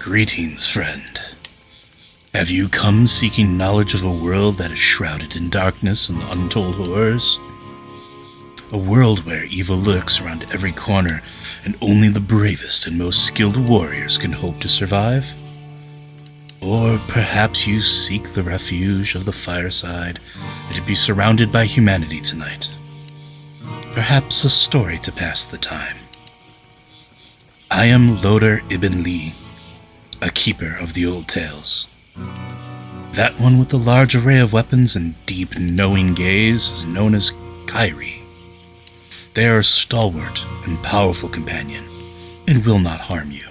Greetings, friend. Have you come seeking knowledge of a world that is shrouded in darkness and untold horrors? A world where evil lurks around every corner and only the bravest and most skilled warriors can hope to survive? Or perhaps you seek the refuge of the fireside and to be surrounded by humanity tonight. Perhaps a story to pass the time. I am Loder Ibn Lee, a keeper of the old tales. That one with the large array of weapons and deep, knowing gaze is known as Kyrie. They are a stalwart and powerful companion, and will not harm you.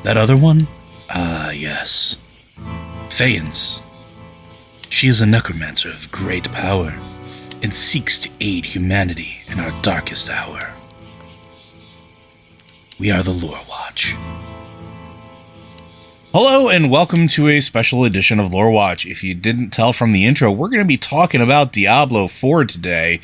That other one? Ah, yes. Phaeance. She is a necromancer of great power, and seeks to aid humanity in our darkest hour. We are the Lore Watch. Hello and welcome to a special edition of Lore Watch. If you didn't tell from the intro, we're going to be talking about Diablo 4 today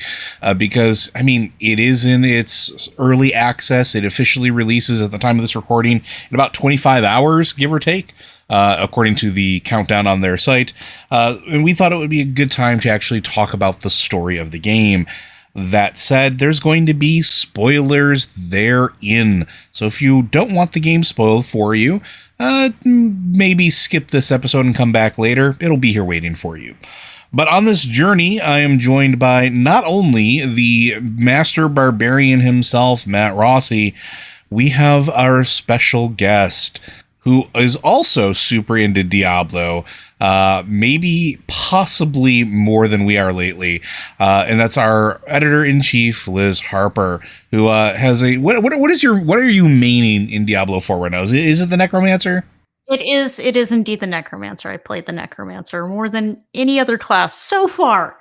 because, it is in its early access. It officially releases at the time of this recording in about 25 hours, give or take, according to the countdown on their site. And we thought it would be a good time to actually talk about the story of the game. That said, there's going to be spoilers therein. So if you don't want the game spoiled for you, maybe skip this episode and come back later. It'll be here waiting for you. But on this journey, I am joined by not only the master barbarian himself, Matt Rossi, we have our special guest who is also super into Diablo, maybe possibly more than we are lately. And that's our editor-in-chief, Liz Harper, who has a... What are you maining in Diablo 4 right now? Is it the Necromancer? It is indeed the Necromancer. I played the Necromancer more than any other class so far.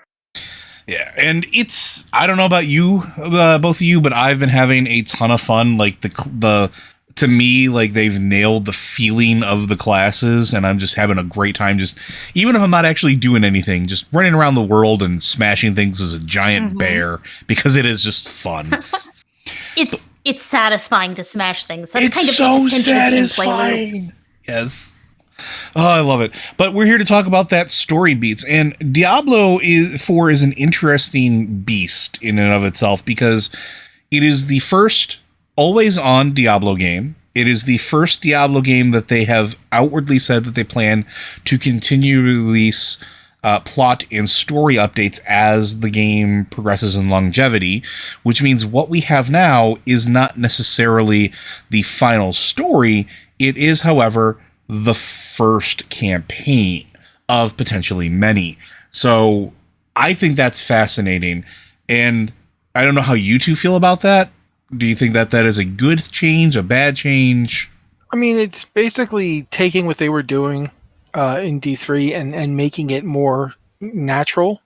Yeah, and it's... I don't know about you, both of you, but I've been having a ton of fun. Like, to me, like, they've nailed the feeling of the classes, and I'm just having a great time. Just even if I'm not actually doing anything, just running around the world and smashing things as a giant bear, because it is just fun. It's satisfying to smash things. That's it's kind of so satisfying. Yes. Oh, I love it. But we're here to talk about that story beats, and Diablo 4 is an interesting beast in and of itself because it is the first always on Diablo game. It is the first Diablo game that they have outwardly said that they plan to continue to release plot and story updates as the game progresses in longevity, which means what we have now is not necessarily the final story. It is, however, the first campaign of potentially many. So I think that's fascinating. And I don't know how you two feel about that. Do you think that is a good change, a bad change? It's basically taking what they were doing in D3 and making it more natural.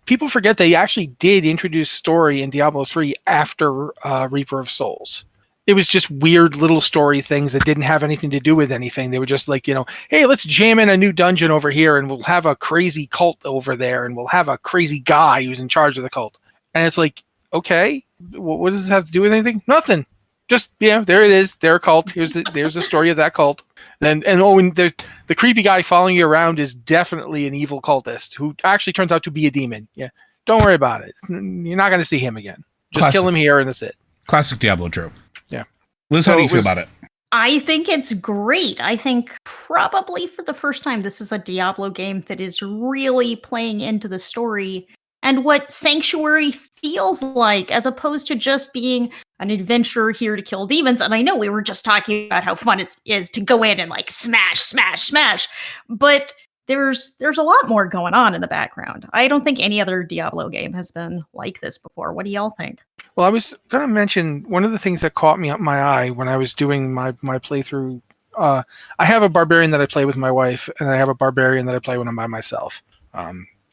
People forget they actually did introduce story in Diablo 3 after Reaper of Souls. It was just weird little story things that didn't have anything to do with anything. They were just like, hey, let's jam in a new dungeon over here and we'll have a crazy cult over there and we'll have a crazy guy who's in charge of the cult. And it's like, okay, what does this have to do with anything? Nothing. Just, there it is. They're a cult. There's the story of that cult. And the creepy guy following you around is definitely an evil cultist who actually turns out to be a demon. Yeah. Don't worry about it. You're not going to see him again. Just kill him here and that's it. Classic Diablo trope. Yeah. Liz, how do you feel about it? I think it's great. I think probably for the first time, this is a Diablo game that is really playing into the story and what Sanctuary feels like, as opposed to just being an adventure here to kill demons. And I know we were just talking about how fun it is to go in and like smash, but there's a lot more going on in the background. I don't think any other Diablo game has been like this before. What do y'all think? Well, I was going to mention one of the things that caught me up my eye when I was doing my playthrough. I have a barbarian that I play with my wife, and I have a barbarian that I play when I'm by myself.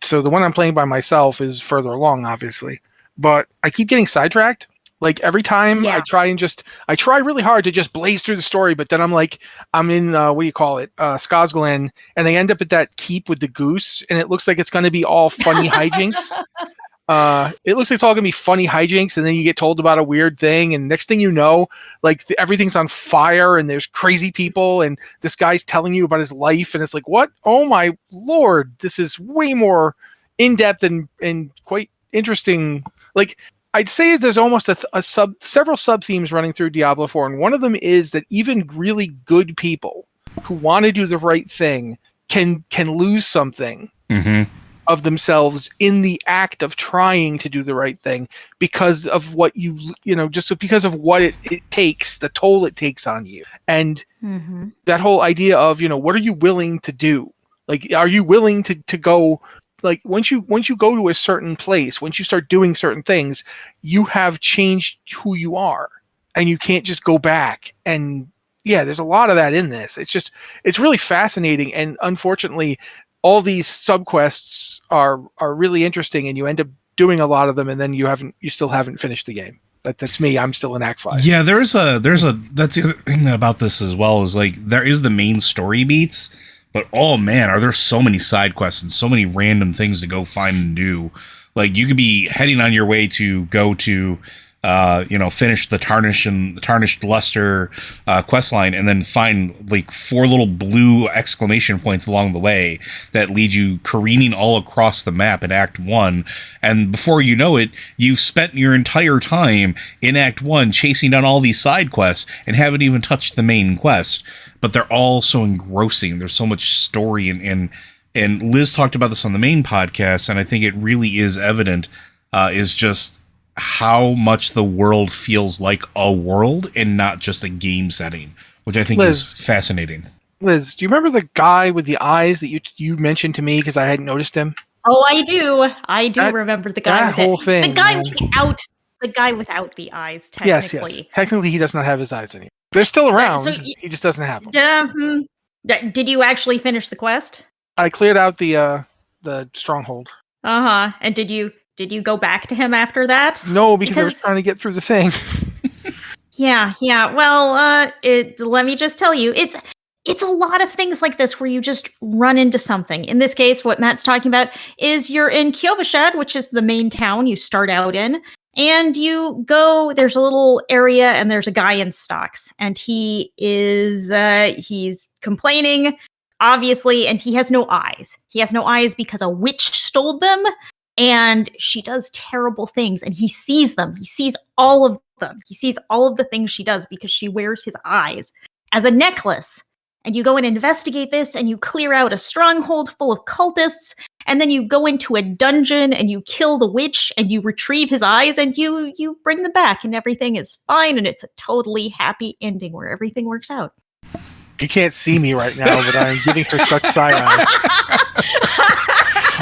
So the one I'm playing by myself is further along, obviously, but I keep getting sidetracked. Like every time I try really hard to just blaze through the story, but then I'm in, Skosglen, and they end up at that keep with the goose, and it looks like it's going to be all funny hijinks. It looks like it's all gonna be funny hijinks, and then you get told about a weird thing, and next thing you know, like everything's on fire, and there's crazy people, and this guy's telling you about his life, and it's like, what? Oh my lord, this is way more in depth and quite interesting. Like, I'd say there's almost several sub themes running through Diablo 4, and one of them is that even really good people who want to do the right thing can lose something. Mm-hmm. Of themselves in the act of trying to do the right thing because of what just because of what it takes, the toll it takes on you. And that whole idea of, what are you willing to do? Like, are you willing to go, like, once you go to a certain place, once you start doing certain things, you have changed who you are, and you can't just go back. And yeah, there's a lot of that in this. It's really fascinating. And unfortunately, all these subquests are really interesting, and you end up doing a lot of them, and then you still haven't finished the game. That's me. I'm still in Act 5. Yeah, that's the other thing about this as well, is like there is the main story beats, but oh man, are there so many side quests and so many random things to go find and do. Like, you could be heading on your way to go to finish the Tarnished Luster quest line, and then find like 4 little blue exclamation points along the way that lead you careening all across the map in Act 1. And before you know it, you've spent your entire time in Act 1 chasing down all these side quests and haven't even touched the main quest. But they're all so engrossing. There's so much story, and Liz talked about this on the main podcast, and I think it really is evident, is just how much the world feels like a world and not just a game setting, which I think is fascinating. Liz, do you remember the guy with the eyes that you mentioned to me because I hadn't noticed him? Oh, I do remember the guy. That whole thing. The guy without the eyes. Technically, yes. Technically, he does not have his eyes anymore. They're still around. So he just doesn't have them. Did you actually finish the quest? I cleared out the stronghold. And did you go back to him after that? No, because I was trying to get through the thing. Yeah. Well, let me just tell you, it's a lot of things like this where you just run into something. In this case, what Matt's talking about is you're in Kjovashad, which is the main town you start out in, and you go, there's a little area, and there's a guy in stocks, and he's complaining, obviously, and he has no eyes. He has no eyes because a witch stole them. And she does terrible things, and he sees them. He sees all of them. He sees all of the things she does because she wears his eyes as a necklace. And you go and investigate this, and you clear out a stronghold full of cultists, and then you go into a dungeon, and you kill the witch, and you retrieve his eyes, and you bring them back, and everything is fine, and it's a totally happy ending where everything works out. You can't see me right now, but I'm giving her such side eye.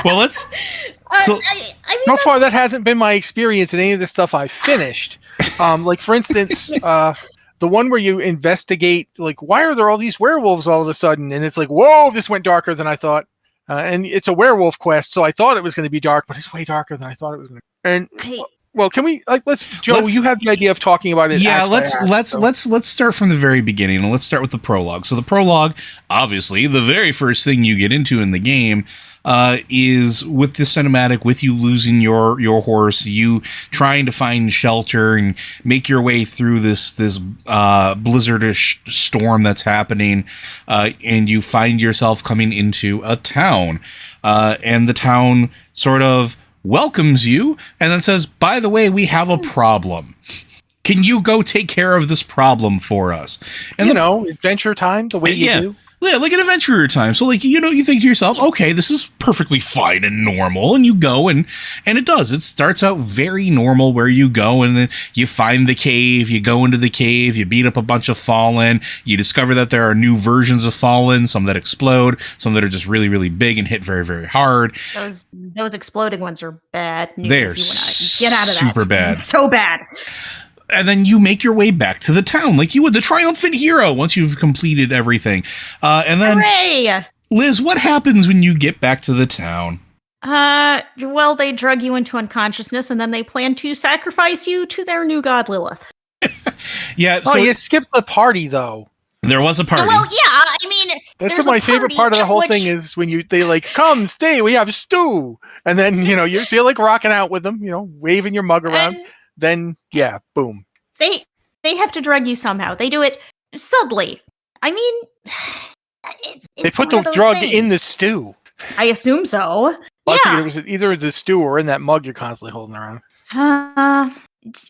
Well, let's... So far, that hasn't been my experience in any of the stuff I've finished. Like, for instance, the one where you investigate, like, why are there all these werewolves all of a sudden? And it's like, whoa, this went darker than I thought. And it's a werewolf quest, so I thought it was going to be dark, but it's way darker than I thought it was going to be. And well, can we Joe? You have the idea of talking about it. Yeah, let's start from the very beginning, and let's start with the prologue. So the prologue, obviously, the very first thing you get into in the game is with the cinematic, with you losing your horse, you trying to find shelter and make your way through this blizzardish storm that's happening, and you find yourself coming into a town, and the town sort of welcomes you and then says, by the way, we have a problem. Can you go take care of this problem for us? And adventure time, the way you do. Yeah, like an adventurer time. So, like, you think to yourself, okay, this is perfectly fine and normal. And you go, and it does. It starts out very normal where you go, and then you find the cave, you go into the cave, you beat up a bunch of Fallen, you discover that there are new versions of Fallen, some that explode, some that are just really, really big and hit very, very hard. Those exploding ones are bad news. They're get out of that. Super bad. So bad. And then you make your way back to the town like you would, the triumphant hero, once you've completed everything. And then, hooray! Liz, what happens when you get back to the town? Well, they drug you into unconsciousness, and then they plan to sacrifice you to their new god, Lilith. Yeah. So you skipped the party, though. There was a party. Well, yeah, I mean, That's there's my a favorite party part of the at whole which- thing is when they like, come, stay, we have stew. And then, you feel like rocking out with them, waving your mug around. and Then, yeah, boom. they have to drug you somehow. They do it subtly. I mean, They it's put one the of those drug things. in the stew. I assume so. Well, I figured Yeah. it was either the stew or in that mug you're constantly holding around.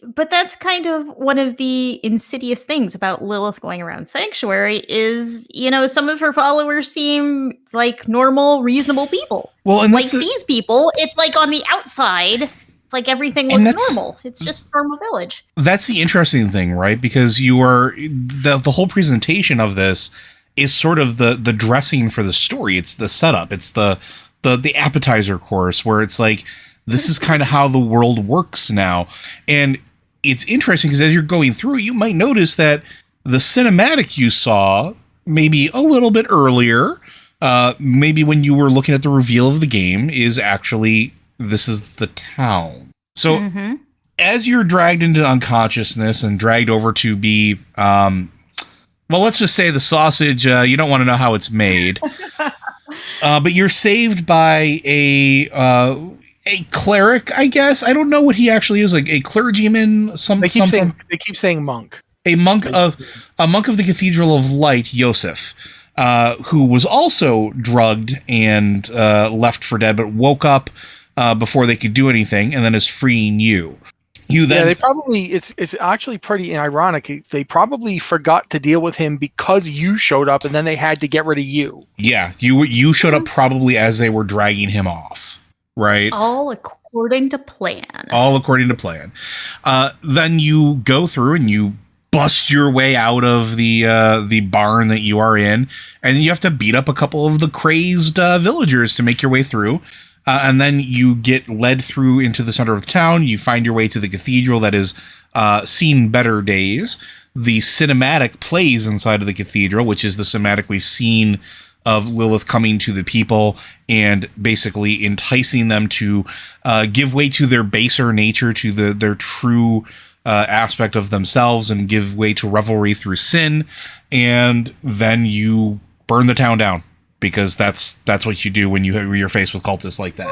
But that's kind of one of the insidious things about Lilith going around Sanctuary is, some of her followers seem like normal, reasonable people. Well, and Like that's these people, it's like on the outside, it's like everything And looks that's- normal. It's just normal village. that's the interesting thing, right? Because you are the whole presentation of this is sort of the dressing for the story. It's the setup. It's the appetizer course where it's like, this is kind of how the world works now. And it's interesting because as you're going through, you might notice that the cinematic you saw maybe a little bit earlier, maybe when you were looking at the reveal of the game, is actually, this is the town. So Mm-hmm. as you're dragged into unconsciousness and dragged over to be, well, let's just say the sausage, you don't want to know how it's made. But you're saved by a cleric, I guess. I don't know what he actually is, like a clergyman, They keep saying monk. a monk of the Cathedral of Light, Yosef, who was also drugged and left for dead, but woke up before they could do anything, and then is freeing you. They probably it's actually pretty ironic. They probably forgot to deal with him because you showed up, and then they had to get rid of you. Yeah, you showed up probably as they were dragging him off, right? All according to plan. All according to plan. Then you go through and you bust your way out of the barn that you are in, and you have to beat up a couple of the crazed villagers to make your way through. And then you get led through into the center of the town. You find your way to the cathedral that has seen better days. The cinematic plays inside of the cathedral, which is the cinematic we've seen of Lilith coming to the people and basically enticing them to give way to their baser nature, to their true aspect of themselves, and give way to revelry through sin. And then you burn the town down, because that's what you do when you're faced with cultists like that.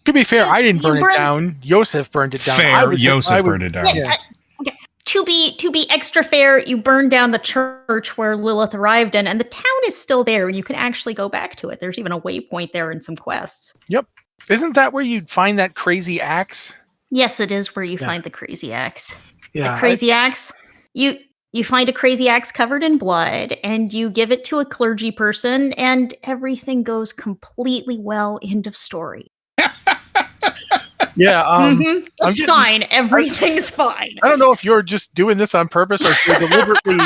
To be fair, I didn't You burn it burned- down. Yosef burned it down. Fair, Yosef burned it down. Yeah. Okay. To be extra fair, you burned down the church where Lilith arrived in, and the town is still there, and you can actually go back to it. There's even a waypoint there and some quests. Yep. Isn't that where you'd find that crazy axe? Yes, it is where you Yeah. find the crazy axe. Yeah. The crazy axe. You find a crazy axe covered in blood, and you give it to a clergy person, and everything goes completely well. End of story. Yeah. Mhm. I'm It's getting- fine. Everything's fine. I don't know if you're just doing this on purpose or if you're deliberately,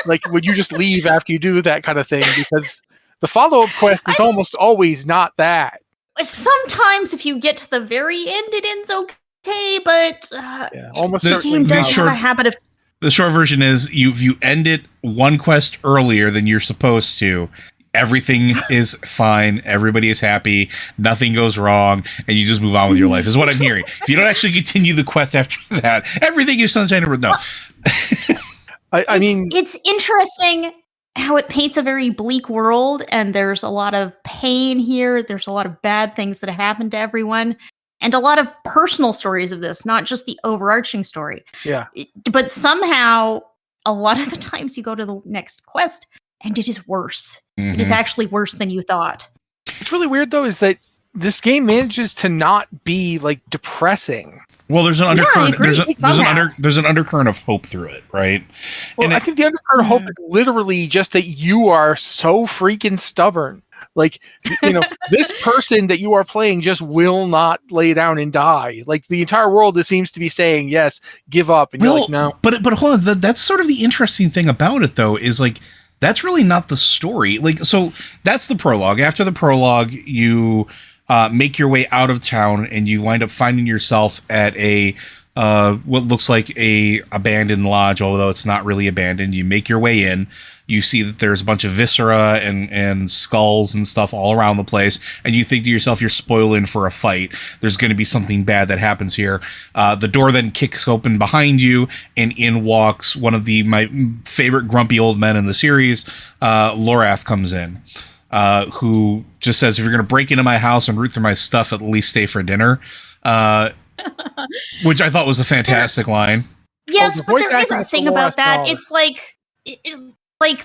like, would you just leave after you do that kind of thing? Because the follow-up quest is almost always not that. Sometimes, if you get to the very end, it ends okay, but Yeah, almost The- the certainly game the does not. short- have a habit of. The short version is you end it one quest earlier than you're supposed to. Everything is fine. Everybody is happy. Nothing goes wrong, and you just move on with your life. Is what I'm hearing. If you don't actually continue the quest after that, everything is sunshine and no. I mean, It's interesting how it paints a very bleak world, and there's a lot of pain here. There's a lot of bad things that happen to everyone, and a lot of personal stories of this, not just the overarching story. yeah. But somehow, a lot of the times you go to the next quest, and it is worse. It is Mhm. actually worse than you thought. What's really weird, though, is that this game manages to not be, like, depressing. Well, there's an I undercurrent. agree, somehow. There's an undercurrent of hope through it, right? Well, And I it- think the undercurrent of hope is literally just that you are so freaking stubborn. Like, this person that you are playing just will not lay down and die. Like, the entire world just seems to be saying, yes, give up. And you're like, no. But hold on. That's sort of the interesting thing about it, though, is like that's really not the story. Like, so that's the prologue. After the prologue, you make your way out of town, and you wind up finding yourself at a what looks like a abandoned lodge, although it's not really abandoned. You make your way in. You see that there's a bunch of viscera and skulls and stuff all around the place, and you think to yourself, you're spoiling for a fight. There's going to be something bad that happens here. The door then kicks open behind you, and in walks one of my favorite grumpy old men in the series. Lorath comes in, who just says, if you're going to break into my house and root through my stuff, at least stay for dinner. Which I thought was a fantastic line. Yes, but there is a thing about that. It's like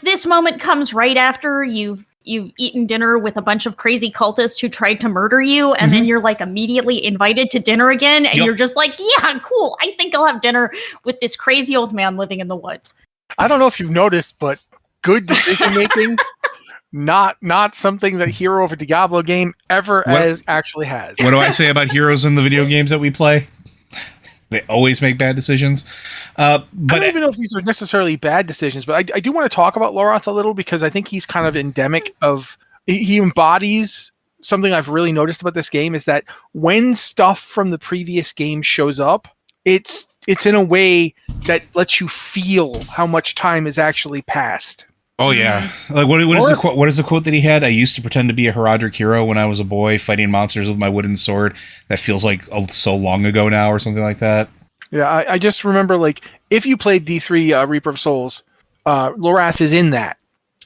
this moment comes right after you've eaten dinner with a bunch of crazy cultists who tried to murder you, and then you're like immediately invited to dinner again, and you're just like, yeah, cool. I think I'll have dinner with this crazy old man living in the woods. I don't know if you've noticed, but good decision making, not something that hero of a Diablo game actually has. What do I say about heroes in the video games that we play? They always make bad decisions. But I don't even know if these are necessarily bad decisions, but I do want to talk about Lorath a little, because I think he's kind of endemic of, he embodies something I've really noticed about this game, is that when stuff from the previous game shows up, it's in a way that lets you feel how much time has actually passed. Oh yeah, like what is the quote? What is the quote that he had? I used to pretend to be a Horadrim hero when I was a boy, fighting monsters with my wooden sword. That feels like so long ago now, or something like that. Yeah, I just remember, like, if you played D3 Reaper of Souls, Lorath is in that,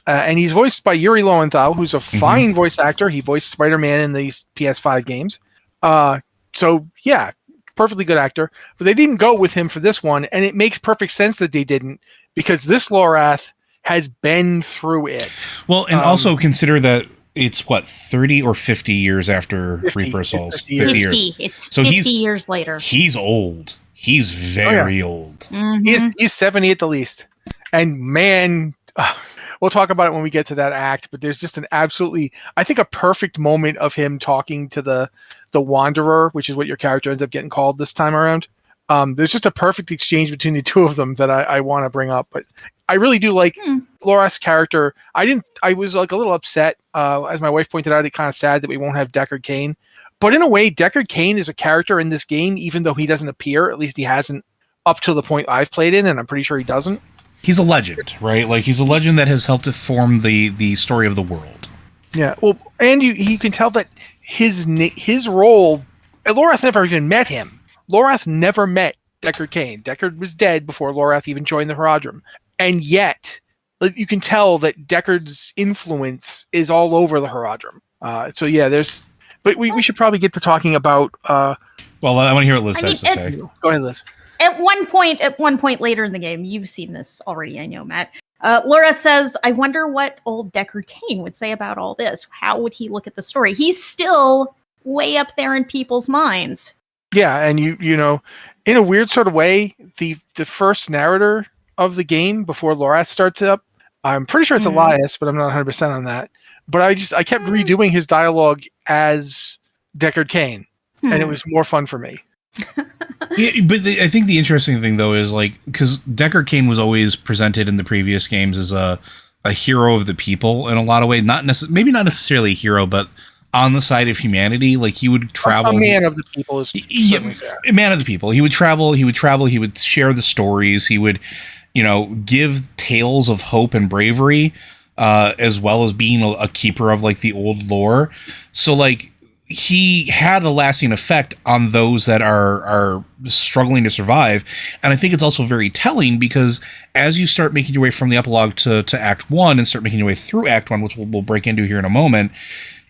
and he's voiced by Yuri Lowenthal, who's a fine voice actor. He voiced Spider-Man in these PS5 games. So yeah, perfectly good actor. But they didn't go with him for this one, and it makes perfect sense that they didn't, because this Lorath has been through it. Well, and also consider that it's 30 or 50 years after 50, Reaper of Souls. 50 years. It's so 50 years later. He's old. He's very old. Mm-hmm. He's 70 at the least. And man, we'll talk about it when we get to that act, but there's just an absolutely, I think, a perfect moment of him talking to the Wanderer, which is what your character ends up getting called this time around. There's just a perfect exchange between the two of them that I want to bring up. But I really do like Lorath's character. I was like a little upset, as my wife pointed out, it's kind of sad that we won't have Deckard Cain. But in a way, Deckard Cain is a character in this game, even though he doesn't appear. At least he hasn't up to the point I've played in, and I'm pretty sure he doesn't. He's a legend, right? Like, he's a legend that has helped to form the story of the world. Yeah, well, and you can tell that his role, Lorath never even met him. Lorath never met Deckard Cain. Deckard was dead before Lorath even joined the Horadrim. And yet, you can tell that Deckard's influence is all over the Horadrim. So yeah, but we should probably get to talking about... well, I want to hear what Liz has to say. Go ahead, Liz. At one point later in the game, you've seen this already, I know, Matt. Laura says, I wonder what old Deckard Cain would say about all this. How would he look at the story? He's still way up there in people's minds. Yeah, and you know, in a weird sort of way, the first narrator of the game before Lorath starts up, I'm pretty sure it's Elias, but I'm not 100% on that. But I kept redoing his dialogue as Deckard Cain, and it was more fun for me. Yeah, but I think the interesting thing, though, is like, because Deckard Cain was always presented in the previous games as a hero of the people in a lot of ways. Maybe not necessarily a hero, but on the side of humanity. Like, he would travel. A man of the people is certainly fair. A man of the people. He would travel. He would share the stories. He would, give tales of hope and bravery, as well as being a keeper of like the old lore. So like, he had a lasting effect on those that are struggling to survive. And I think it's also very telling, because as you start making your way from the epilogue to Act 1 and start making your way through Act 1, which we'll break into here in a moment,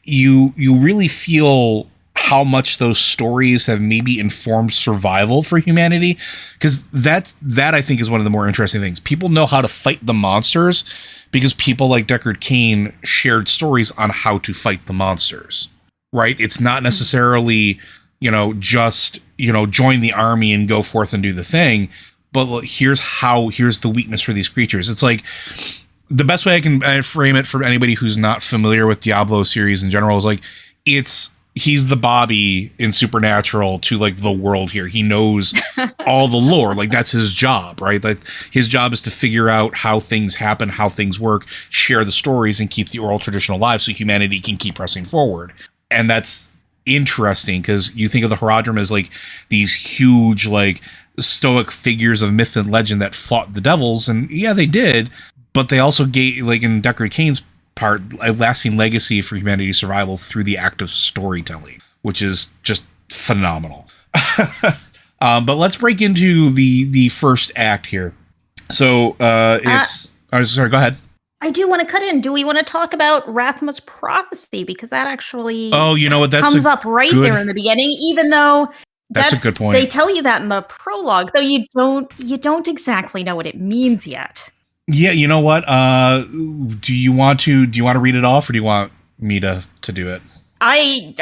you really feel how much those stories have maybe informed survival for humanity. Because that I think is one of the more interesting things. People know how to fight the monsters because people like Deckard Cain shared stories on how to fight the monsters. Right? It's not necessarily, just, join the army and go forth and do the thing. But look, here's the weakness for these creatures. It's like, the best way I can frame it for anybody who's not familiar with Diablo series in general is like, he's the Bobby in Supernatural to like the world here. He knows all the lore. Like, that's his job, right? Like, his job is to figure out how things happen, how things work, share the stories, and keep the oral tradition alive so humanity can keep pressing forward. And that's interesting, because you think of the Horadrim as like these huge, like, stoic figures of myth and legend that fought the devils, and yeah, they did. but they also gave, like in Deckard Cain's part, a lasting legacy for humanity's survival through the act of storytelling, which is just phenomenal. But let's break into the first act here. So it's. Sorry, go ahead. I do want to cut in. Do we want to talk about Rathma's prophecy? Because that actually you know what, that's comes up right there in the beginning, even though that's a good point. They tell you that in the prologue, though you don't exactly know what it means yet. Yeah, you know what? Do you want to read it off, or do you want me to do it? I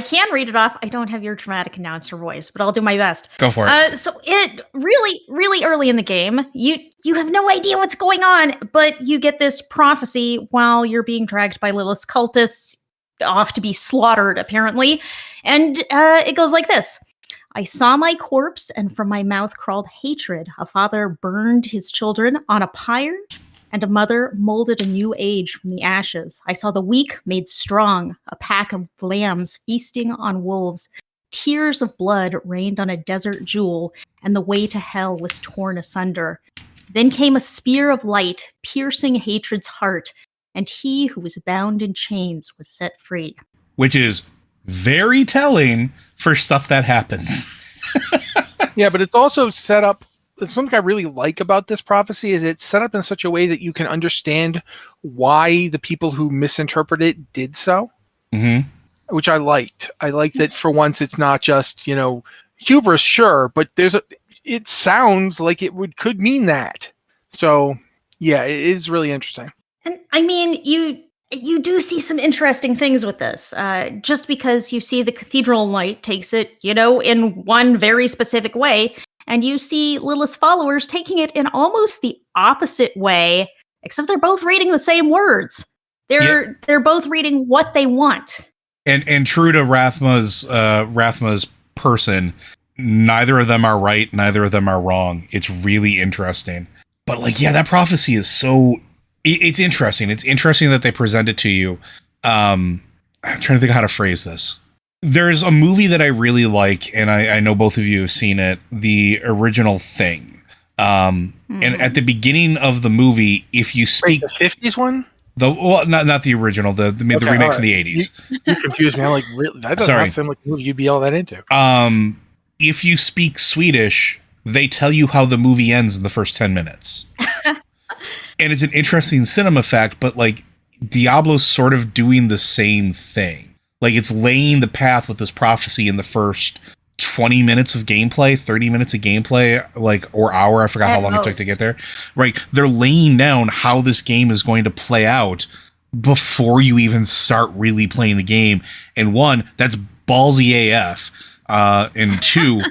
can read it off. I don't have your dramatic announcer voice, but I'll do my best. Go for it. So it really early in the game, you have no idea what's going on, but you get this prophecy while you're being dragged by Lilith's cultists off to be slaughtered, apparently. And it goes like this. I saw my corpse, and from my mouth crawled hatred. A father burned his children on a pyre, and a mother molded a new age from the ashes. I saw the weak made strong, a pack of lambs feasting on wolves. Tears of blood rained on a desert jewel, and the way to hell was torn asunder. Then came a spear of light, piercing hatred's heart, and he who was bound in chains was set free. Which is very telling for stuff that happens. Yeah, but it's also set up. Something I really like about this prophecy is it's set up in such a way that you can understand why the people who misinterpret it did so, which I liked. I like that for once it's not just, hubris, sure, but it sounds like it could mean that. So, yeah, it is really interesting. And I mean, you do see some interesting things with this. Just because you see the cathedral light takes it, in one very specific way, and you see Lilith's followers taking it in almost the opposite way, except they're both reading the same words. They're both reading what they want. And true to Rathma's person, neither of them are right, neither of them are wrong. It's really interesting. But that prophecy is so it's interesting. It's interesting that they present it to you. I'm trying to think how to phrase this. There's a movie that I really like, and I know both of you have seen it, The Original Thing. And at the beginning of the movie, if you speak... Wait, the 50s one? Not the original, the remake from the 80s. You confused me. I'm like, really? That does not seem like a movie you'd be all that into. If you speak Swedish, they tell you how the movie ends in the first 10 minutes. And it's an interesting cinema fact, but Diablo's sort of doing the same thing. It's laying the path with this prophecy in the first 20 minutes of gameplay, 30 minutes of gameplay, or hour. I forgot how long it took to get there. Right. They're laying down how this game is going to play out before you even start really playing the game. And one, that's ballsy AF. And two,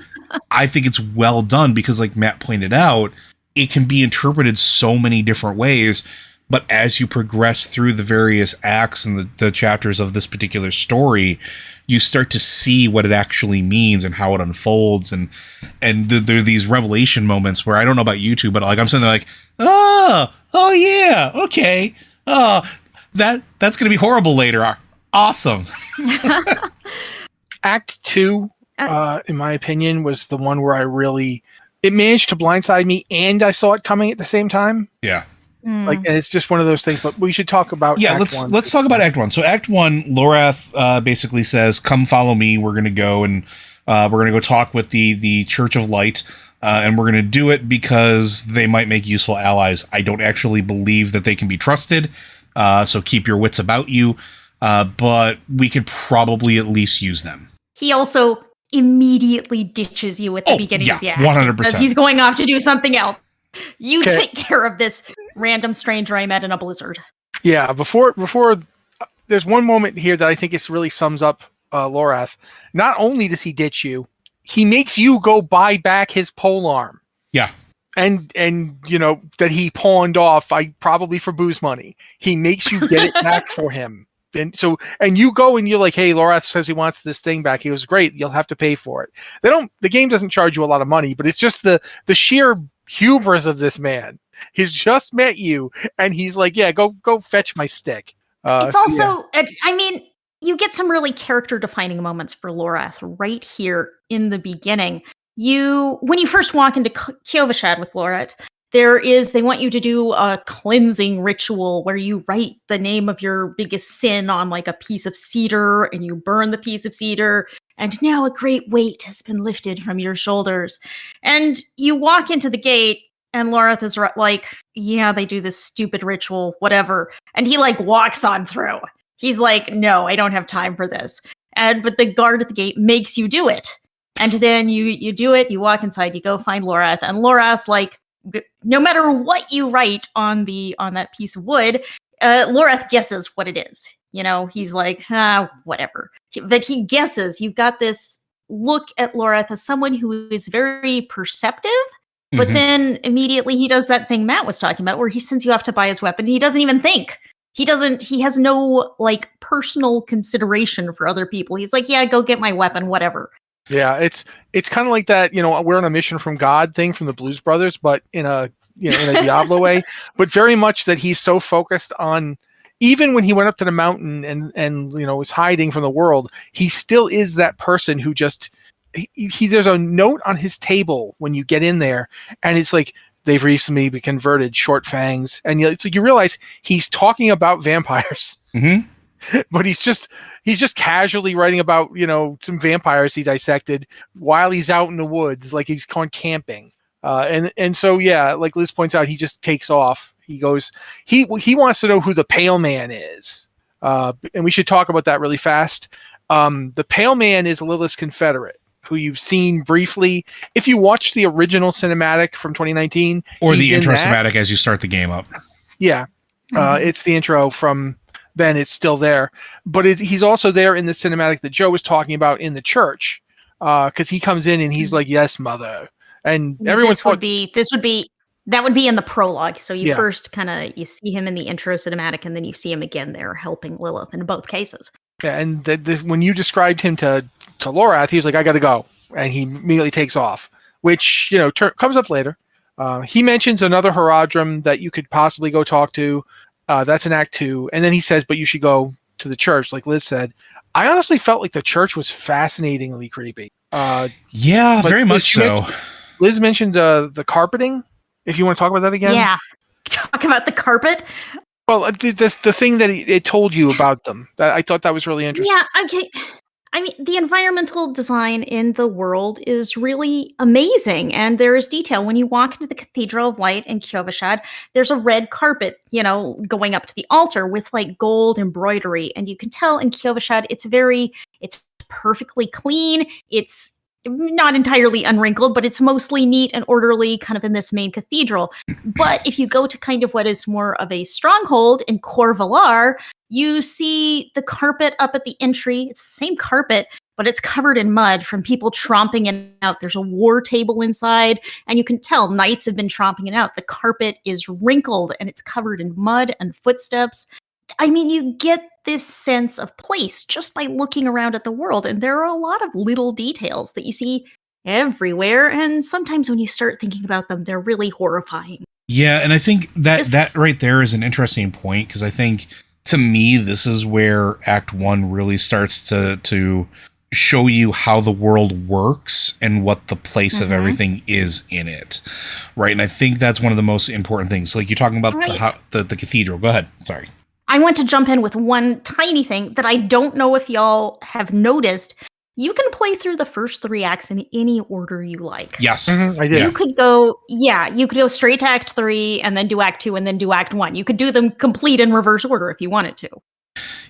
I think it's well done because, like Matt pointed out, it can be interpreted so many different ways. But as you progress through the various acts and the chapters of this particular story, you start to see what it actually means and how it unfolds. And there are these revelation moments where I don't know about you two, but I'm sitting there oh yeah, okay. That's going to be horrible later. Awesome. Act 2, in my opinion, was the one where it managed to blindside me and I saw it coming at the same time. Yeah. And it's just one of those things, but we should talk about Act 1. Let's talk about Act 1. So Act 1, Lorath basically says, come follow me. We're going to go and we're going to go talk with the Church of Light. And we're going to do it because they might make useful allies. I don't actually believe that they can be trusted. So keep your wits about you. But we could probably at least use them. He also immediately ditches you at the beginning of the act. 100%. Because he's going off to do something else. You take care of this random stranger I met in a blizzard. Yeah, before there's one moment here that I think really sums up Lorath. Not only does he ditch you, he makes you go buy back his polearm. Yeah. And that he pawned off, probably for booze money. He makes you get it back for him. And you go and you're like, hey, Lorath says he wants this thing back. He was great. You'll have to pay for it. The game doesn't charge you a lot of money, but it's just the sheer hubris of this man. He's just met you and he's like, yeah, go fetch my stick. It's also, I mean, you get some really character defining moments for Lorath right here in the beginning. When you first walk into Kyovashad with Lorath, they want you to do a cleansing ritual where you write the name of your biggest sin on like a piece of cedar and you burn the piece of cedar. And now a great weight has been lifted from your shoulders. And you walk into the gate and Loreth is like, yeah, they do this stupid ritual, whatever. And he like walks on through. He's like, no, I don't have time for this. But the guard at the gate makes you do it. And then you do it, you walk inside, you go find Loreth. And Loreth, like, no matter what you write on that piece of wood, Loreth guesses what it is. You know, he's like, whatever. But he guesses. You've got this look at Loreth as someone who is very perceptive, but then immediately he does that thing Matt was talking about where he sends you off to buy his weapon. He doesn't even think. He has no like personal consideration for other people. He's like, yeah, go get my weapon, whatever. Yeah, it's kind of like that, you know, we're on a mission from God thing from the Blues Brothers, but in a Diablo way, but very much that he's so focused on, even when he went up to the mountain and you know was hiding from the world, he still is that person who just there's a note on his table when you get in there, and it's like they've recently been converted, short fangs, and it's like you realize he's talking about vampires. But he's just casually writing about, you know, some vampires he dissected while he's out in the woods, like he's gone camping. And so yeah, like Liz points out, he just takes off. He goes, he wants to know who the Pale Man is. And we should talk about that really fast. The Pale Man is Lilith's Confederate, who you've seen briefly. If you watch the original cinematic from 2019, or the intro cinematic as you start the game up. Yeah, it's the intro from. Then it's still there, but he's also there in the cinematic that Joe was talking about in the church, because he comes in and he's like, "Yes, mother," and everyone's that would be in the prologue. So you first you see him in the intro cinematic, and then you see him again there helping Lilith in both cases. Yeah, and when you described him to Lorath, he was like, "I got to go," and he immediately takes off, which comes up later. He mentions another Horadrim that you could possibly go talk to. That's in Act 2. And then he says, but you should go to the church, like Liz said. I honestly felt like the church was fascinatingly creepy. Yeah, very much so. Liz mentioned the carpeting. If you want to talk about that again. Yeah. Talk about the carpet. Well, the thing that it told you about them. I thought that was really interesting. Yeah, okay. I mean, the environmental design in the world is really amazing, and there is detail. When you walk into the Cathedral of Light in Kyovashad, there's a red carpet, going up to the altar with like gold embroidery, and you can tell in Kyovashad it's perfectly clean. It's not entirely unwrinkled, but it's mostly neat and orderly, kind of in this main cathedral. But if you go to kind of what is more of a stronghold in Corvalar, you see the carpet up at the entry. It's the same carpet, but it's covered in mud from people tromping it out. There's a war table inside, and you can tell knights have been tromping it out. The carpet is wrinkled, and it's covered in mud and footsteps. I mean, you get this sense of place just by looking around at the world, and there are a lot of little details that you see everywhere, and sometimes when you start thinking about them, they're really horrifying. Yeah, and I think that right there is an interesting point, because I think, to me, this is where Act 1 really starts to show you how the world works and what the place of everything is in it, right? And I think that's one of the most important things. Like, you're talking about the cathedral. Go ahead. Sorry. I want to jump in with one tiny thing that I don't know if y'all have noticed. You can play through the first 3 acts in any order you like. Yes, I did. You could go straight to Act 3 and then do Act 2 and then do Act 1. You could do them complete in reverse order if you wanted to.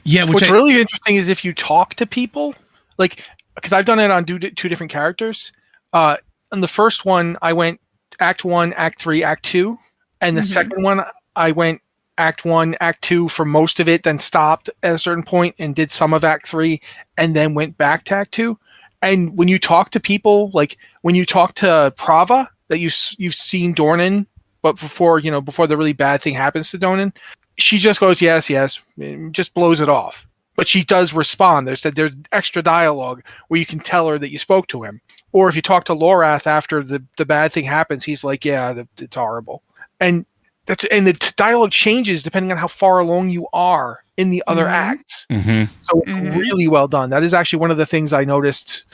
Yeah, what's really interesting is if you talk to people, like, because I've done it on 2 different characters. On the first one, I went Act 1, Act 3, Act 2, and the second one, I went Act 1, Act 2 for most of it, then stopped at a certain point and did some of Act 3, and then went back to Act 2. And when you talk to people, like when you talk to Prava, that you've seen Dornan, but before the really bad thing happens to Dornan, she just goes, yes, just blows it off. But she does respond. There's extra dialogue where you can tell her that you spoke to him. Or if you talk to Lorath after the bad thing happens, he's like, yeah, it's horrible. And the dialogue changes depending on how far along you are in the other acts. So it's really well done. That is actually one of the things I noticed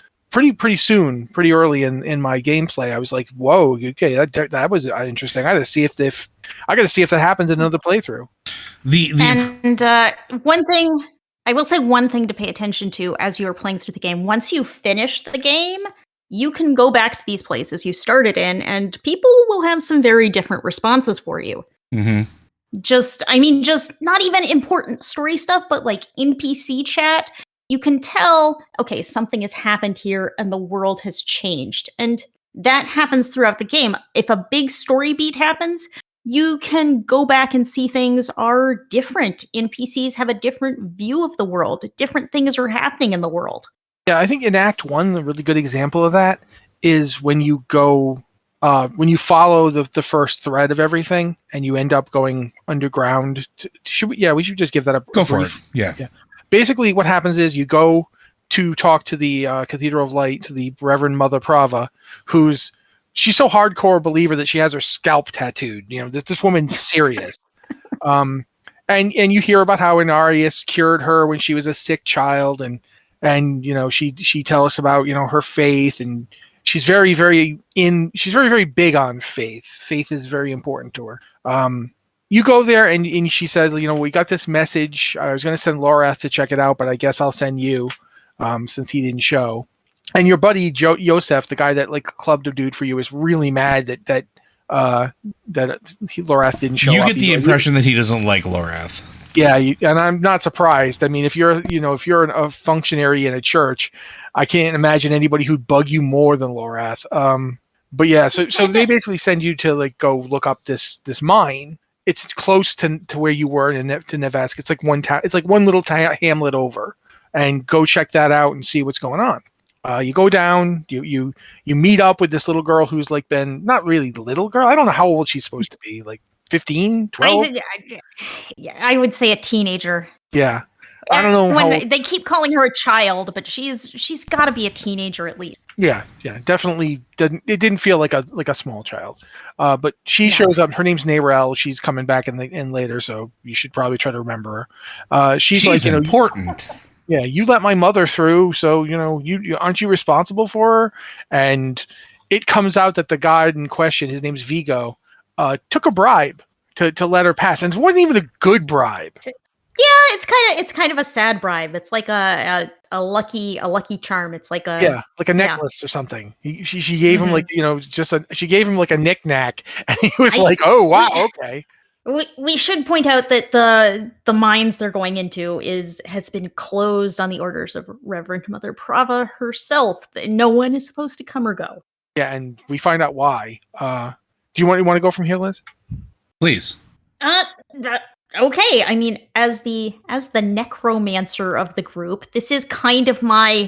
pretty soon, pretty early in my gameplay. I was like, whoa, okay, that was interesting. I got to see if that happens in another playthrough. One thing I will say, one thing to pay attention to as you're playing through the game. Once you finish the game, you can go back to these places you started in, and people will have some very different responses for you. Mm-hmm. Just not even important story stuff, but like NPC chat, you can tell, okay, something has happened here and the world has changed. And that happens throughout the game. If a big story beat happens, you can go back and see things are different. NPCs have a different view of the world. Different things are happening in the world. Yeah, I think in Act 1, a really good example of that is when you go, when you follow the first thread of everything and you end up going underground. We should just give that a Go brief, for it. Yeah. Basically, what happens is you go to talk to the Cathedral of Light, to the Reverend Mother Prava, she's so hardcore believer that she has her scalp tattooed. You know, this woman's serious. And you hear about how Inarius cured her when she was a sick child, and you know, she tells us about, you know, her faith, and she's very very big on faith. Faith is very important to her. You go there and she says, you know, we got this message. I was going to send Lorath to check it out, but I guess I'll send you, since he didn't show. And your buddy Yosef, the guy that like clubbed a dude for you, is really mad that Lorath didn't show up. You get the impression that he doesn't like Lorath. Yeah, and I'm not surprised. I mean, if you're a functionary in a church, I can't imagine anybody who'd bug you more than Lorath. But yeah, so they basically send you to like go look up this mine. It's close to where you were to Nevesk. It's like one town. It's like one little hamlet over, and go check that out and see what's going on. You go down, you meet up with this little girl who's like been, not really little girl. I don't know how old she's supposed to be, like 15, 12? I would say a teenager. Yeah. I don't know when they keep calling her a child, but she's got to be a teenager at least. Yeah, definitely didn't feel like a small child. But she shows up. Her name's Narelle. She's coming back in later, so you should probably try to remember her. She's like, important. Yeah, you let my mother through, so you aren't you responsible for her? And it comes out that the god in question, his name's Vigo, took a bribe to let her pass, and it wasn't even a good bribe. Yeah, it's kind of a sad bribe. It's like a lucky charm. It's like a necklace or something. She gave him like she gave him like a knick-knack, and he was like, oh wow, okay. We should point out that the mines they're going into has been closed on the orders of Reverend Mother Prava herself. No one is supposed to come or go. Yeah, and we find out why. Do you want to go from here, Liz? Please. Okay. I mean, as the necromancer of the group, this is kind of my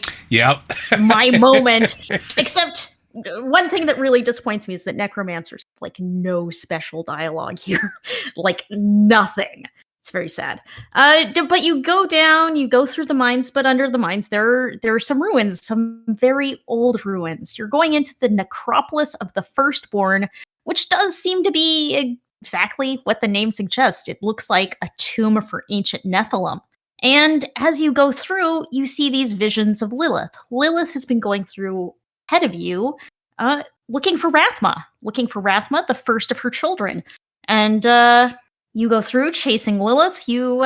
my moment. Except one thing that really disappoints me is that necromancers have, like, no special dialogue here. Like, nothing. It's very sad. But you go down, you go through the mines, but under the mines there are some ruins, some very old ruins. You're going into the necropolis of the Firstborn, which does seem to be exactly what the name suggests. It looks like a tomb for ancient Nephilim. And as you go through, you see these visions of Lilith. Lilith has been going through ahead of you, looking for Rathma, the first of her children. And you go through chasing Lilith. You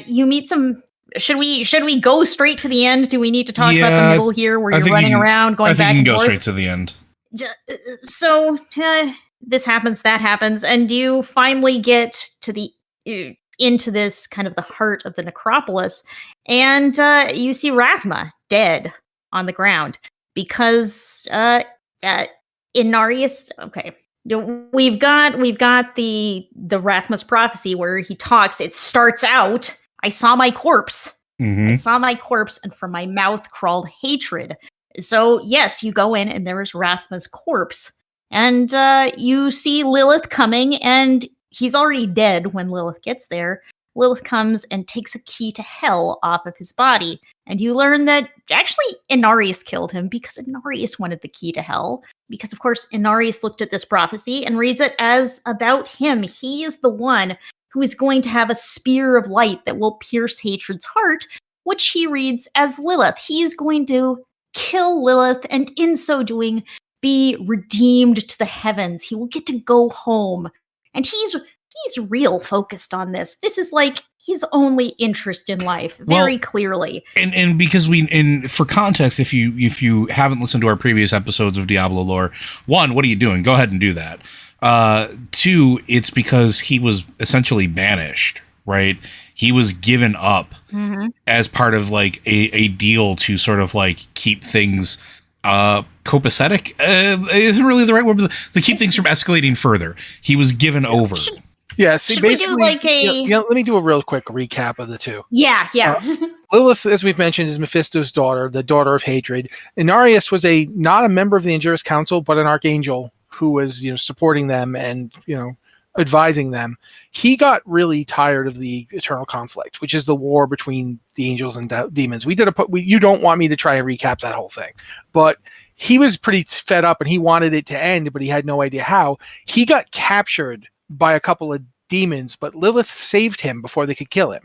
meet some. Should we go straight to the end? Do we need to talk about the middle here, where you're running around, going back and forth? I think you can go straight to the end. So this happens, that happens, and you finally get to into this kind of the heart of the necropolis, and you see Rathma dead on the ground because Inarius. Okay, we've got the Rathma's prophecy where he talks. It starts out, "I saw my corpse. Mm-hmm. I saw my corpse, and from my mouth crawled hatred." So yes, you go in, and there is Rathma's corpse. And you see Lilith coming, and he's already dead when Lilith gets there. Lilith comes and takes a key to hell off of his body. And you learn that actually Inarius killed him because Inarius wanted the key to hell. Because, of course, Inarius looked at this prophecy and reads it as about him. He is the one who is going to have a spear of light that will pierce hatred's heart, which he reads as Lilith. He is going to kill Lilith, and in so doing, be redeemed to the heavens. He will get to go home. And he's real focused on this. This is like his only interest in life, very clearly. And because for context, if you haven't listened to our previous episodes of Diablo lore, one, what are you doing? Go ahead and do that. Two, it's because he was essentially banished, right? He was given up as part of like a deal to sort of like keep things copacetic isn't really the right word, but to keep things from escalating further. He was given over. Yeah, see, should we do like a... let me do a real quick recap of the two. Yeah. Lilith, as we've mentioned, is Mephisto's daughter, the daughter of hatred. Inarius was not a member of the Injurious Council, but an archangel who was supporting them and advising them. He got really tired of the eternal conflict, which is the war between the angels and demons. You don't want me to try and recap that whole thing, but he was pretty fed up and he wanted it to end, but he had no idea how. He got captured by a couple of demons, but Lilith saved him before they could kill him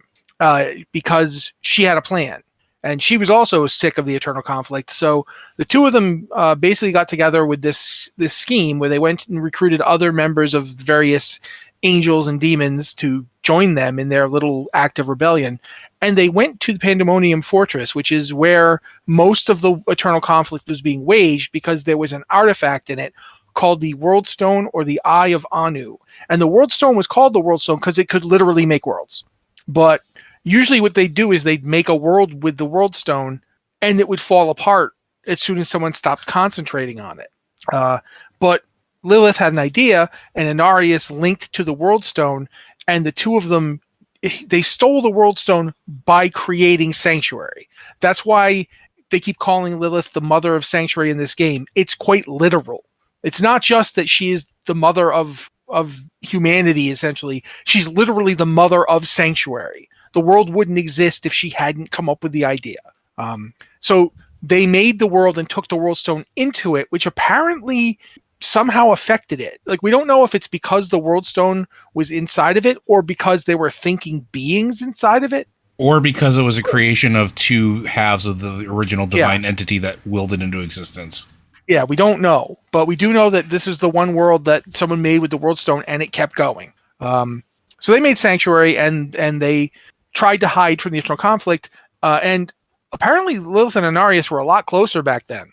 because she had a plan. And she was also sick of the eternal conflict. So the two of them basically got together with this scheme where they went and recruited other members of various angels and demons to join them in their little act of rebellion. And they went to the Pandemonium Fortress, which is where most of the eternal conflict was being waged, because there was an artifact in it called the World Stone, or the Eye of Anu. And the World Stone was called the World Stone because it could literally make worlds. But usually what they do is they'd make a world with the World Stone and it would fall apart as soon as someone stopped concentrating on it. But Lilith had an idea, and Inarius linked to the World Stone, and the two of them, they stole the World Stone by creating Sanctuary. That's why they keep calling Lilith the mother of Sanctuary in this game. It's quite literal. It's not just that she is the mother of humanity, essentially. She's literally the mother of Sanctuary. The world wouldn't exist if she hadn't come up with the idea. So they made the world and took the World Stone into it, which apparently somehow affected it. Like, we don't know if it's because the World Stone was inside of it, or because they were thinking beings inside of it, or because it was a creation of two halves of the original divine entity that willed it into existence. Yeah, we don't know, but we do know that this is the one world that someone made with the World Stone, and it kept going. So they made Sanctuary, and they tried to hide from the eternal conflict, and apparently Lilith and Inarius were a lot closer back then,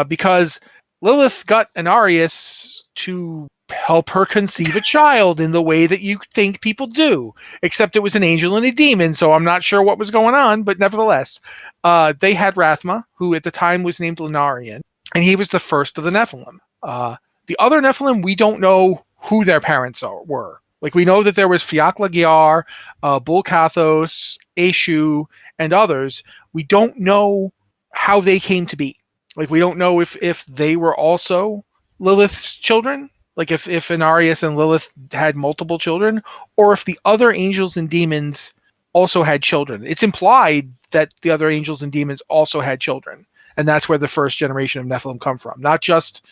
because Lilith got Inarius to help her conceive a child in the way that you think people do, except it was an angel and a demon, so I'm not sure what was going on, but nevertheless, they had Rathma, who at the time was named Lunarian, and he was the first of the Nephilim. The other Nephilim, we don't know who their parents were. Like, we know that there was Fiakla Gyar, Bulkathos, Eshu, and others. We don't know how they came to be. Like, we don't know if they were also Lilith's children, like if Inarius and Lilith had multiple children, or if the other angels and demons also had children. It's implied that the other angels and demons also had children. And that's where the first generation of Nephilim come from. Not just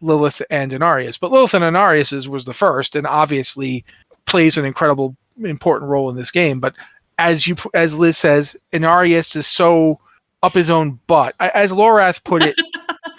Lilith and Inarius, but Lilith and Inarius was the first, and obviously plays an incredible, important role in this game. But as Liz says, Inarius is so up his own butt. As Lorath put it,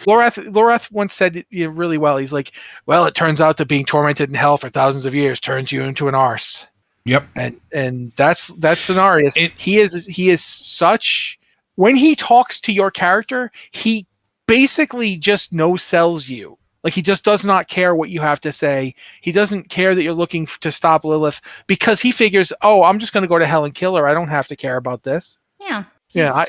Lorath once said it really well. He's like, well, it turns out that being tormented in hell for thousands of years turns you into an arse. Yep. And that's Inarius. He is such... When he talks to your character, he basically just no-sells you. Like, he just does not care what you have to say. He doesn't care that you're looking to stop Lilith, because he figures, oh, I'm just going to go to hell and kill her. I don't have to care about this. Yeah. Yeah.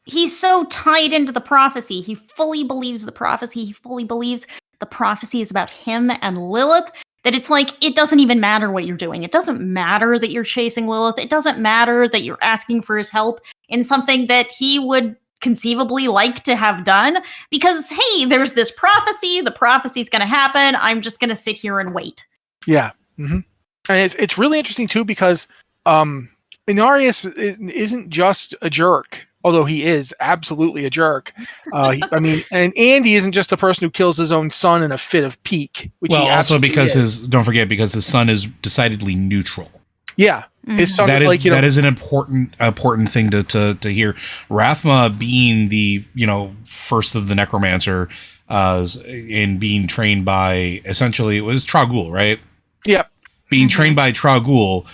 He's so tied into the prophecy. He fully believes the prophecy. He fully believes the prophecy is about him and Lilith, that it's like, it doesn't even matter what you're doing. It doesn't matter that you're chasing Lilith. It doesn't matter that you're asking for his help in something that he would conceivably like to have done, because, hey, there's this prophecy. The prophecy's going to happen. I'm just going to sit here and wait. Yeah. Mm-hmm. And it's really interesting, too, because Inarius isn't just a jerk, although he is absolutely a jerk. And Andy isn't just the person who kills his own son in a fit of pique. Which also because because his son is decidedly neutral. Yeah. His son That was is like, that is an important thing to hear. Rathma being the first of the necromancer, in being trained by, essentially it was Tragul, right? Yep. Being trained by Tragul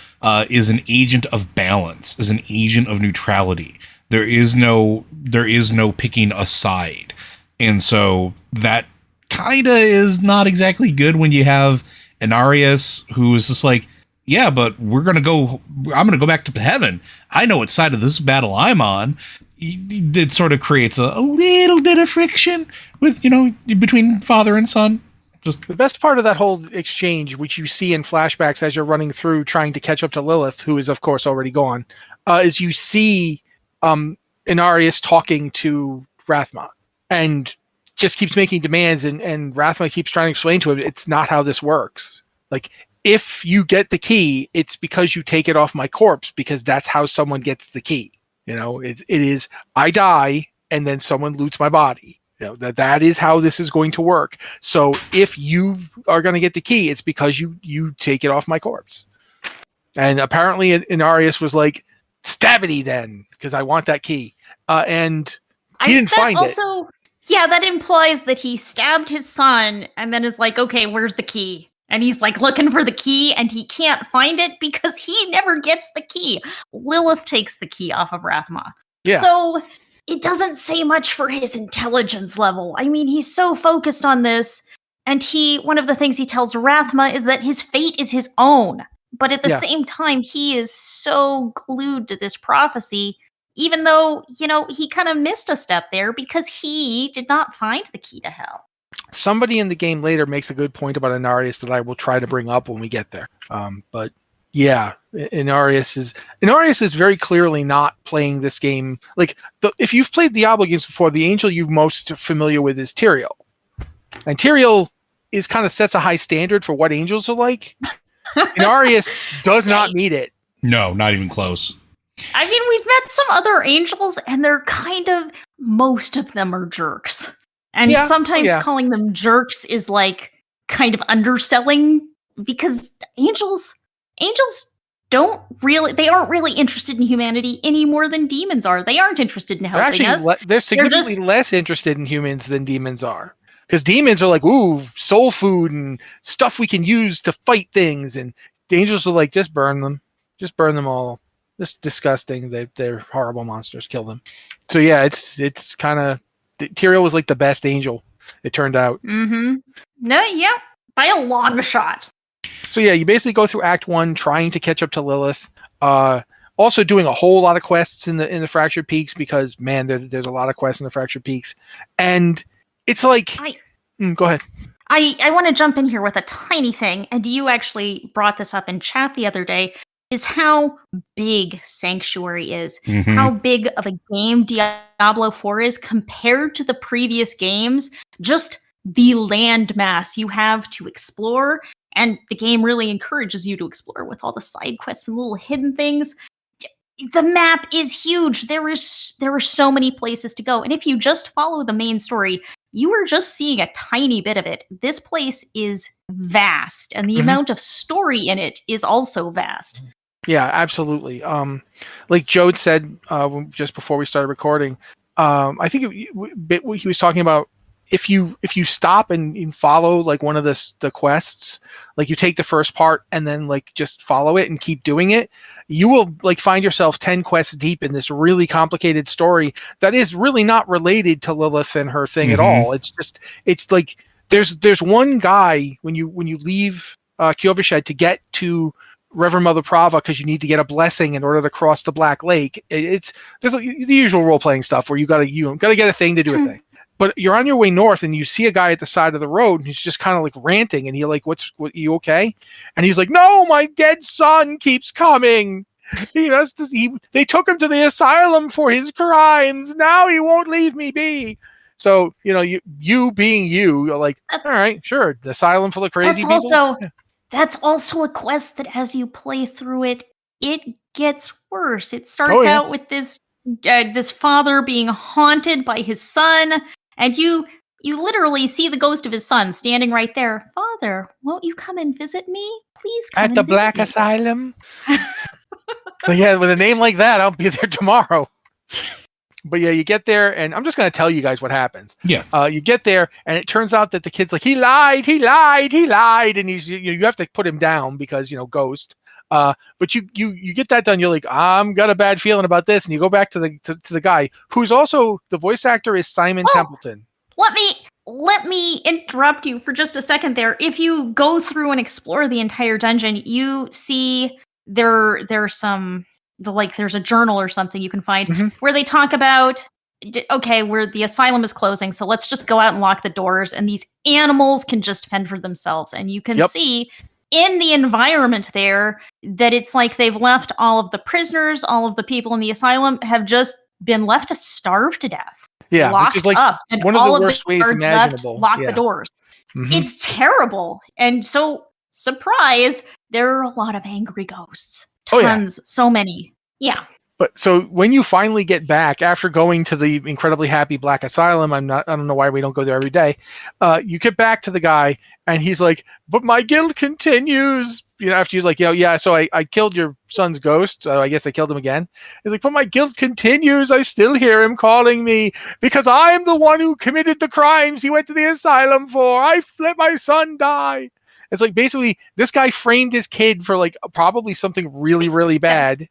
is an agent of balance, is an agent of neutrality. There is no picking a side, and so that kind of is not exactly good when you have Inarius, who is just like, yeah, but I'm going to go back to heaven. I know what side of this battle I'm on. It sort of creates a little bit of friction with, between father and son. Just the best part of that whole exchange, which you see in flashbacks as you're running through trying to catch up to Lilith, who is of course already gone, is you see Inarius talking to Rathma and just keeps making demands, and Rathma keeps trying to explain to him it's not how this works. Like, if you get the key, it's because you take it off my corpse, because that's how someone gets the key. It is I die and then someone loots my body. That is how this is going to work. So if you are going to get the key, it's because you take it off my corpse. And apparently Inarius was like, "Stabity then, because I want that key." And he didn't find it. Yeah, that implies that he stabbed his son and then is like, "Okay, where's the key?" And he's like looking for the key, and he can't find it because he never gets the key. Lilith takes the key off of Rathma. Yeah. So it doesn't say much for his intelligence level. I mean, he's so focused on this, and one of the things he tells Rathma is that his fate is his own. But at the same time, he is so glued to this prophecy, even though, he kind of missed a step there because he did not find the key to hell. Somebody in the game later makes a good point about Inarius that I will try to bring up when we get there. But yeah, Inarius is very clearly not playing this game. Like, if you've played Diablo games before, the angel you're most familiar with is Tyrael. And Tyrael kind of sets a high standard for what angels are like. Inarius does not meet it. No, not even close. I mean, we've met some other angels, and they're most of them are jerks. And sometimes calling them jerks is like kind of underselling, because angels they aren't really interested in humanity any more than demons are. They aren't interested in helping us. They're significantly less interested in humans than demons are. Because demons are like, ooh, soul food and stuff we can use to fight things. And the angels are like, just burn them. Just burn them all. Just disgusting. They're horrible monsters. Kill them. So yeah, it's kind of... Tyrael was like the best angel, it turned out. Mm-hmm. No, yeah, by a long shot. So yeah, you basically go through Act 1 trying to catch up to Lilith. Also doing a whole lot of quests in the Fractured Peaks, because man, there's a lot of quests in the Fractured Peaks. And it's like... go ahead. I want to jump in here with a tiny thing, and you actually brought this up in chat the other day, is how big Sanctuary is. Mm-hmm. How big of a game Diablo 4 is compared to the previous games. Just the landmass you have to explore, and the game really encourages you to explore with all the side quests and little hidden things. The map is huge. There are so many places to go, and if you just follow the main story, you are just seeing a tiny bit of it. This place is vast, and the amount of story in it is also vast. Yeah, absolutely. Like Jode said just before we started recording, I think he was talking about if you stop and follow like one of the quests, like you take the first part and then like just follow it and keep doing it, you will like find yourself 10 quests deep in this really complicated story that is really not related to Lilith and her thing at all. It's like there's one guy when you leave Kyovashed to get to Reverend Mother Prava, because you need to get a blessing in order to cross the Black Lake. There's the usual role playing stuff where you gotta get a thing to do a thing. But you're on your way north and you see a guy at the side of the road and he's just kind of like ranting, and you're like, what, you okay? And he's like, no, my dead son keeps coming. They took him to the asylum for his crimes. Now he won't leave me be. So, you being you're like, all right, sure. The asylum full of crazy people. That's also a quest that as you play through it, it gets worse. It starts out with this father being haunted by his son, and you literally see the ghost of his son standing right there. Father, won't you come and visit me? Please come at the Black Asylum. But yeah, with a name like that, I'll be there tomorrow. But yeah, you get there, and I'm just going to tell you guys what happens. Yeah. You get there, and it turns out that the kid's like, he lied, and you have to put him down because, ghost. But you get that done. You're like, I'm got a bad feeling about this, and you go back to the guy who's also the voice actor is Simon Templeton. Let me interrupt you for just a second there. If you go through and explore the entire dungeon, you see there's a journal or something you can find where they talk about, okay, where the asylum is closing, so let's just go out and lock the doors, and these animals can just fend for themselves. And you can see in the environment there that it's like they've left all of the prisoners, all of the people in the asylum have just been left to starve to death. Yeah, locked which is like up, and one all of the of worst the ways guards imaginable. Lock the doors. It's terrible. And so, surprise, there are a lot of angry ghosts. Tons, so many. Yeah. But so when you finally get back after going to the incredibly happy Black Asylum, I don't know why we don't go there every day. You get back to the guy and he's like, but my guilt continues. After you're like, so I killed your son's ghost. So I guess I killed him again. He's like, but my guilt continues. I still hear him calling me because I'm the one who committed the crimes he went to the asylum for. I let my son die. It's like basically this guy framed his kid for like probably something really, really bad.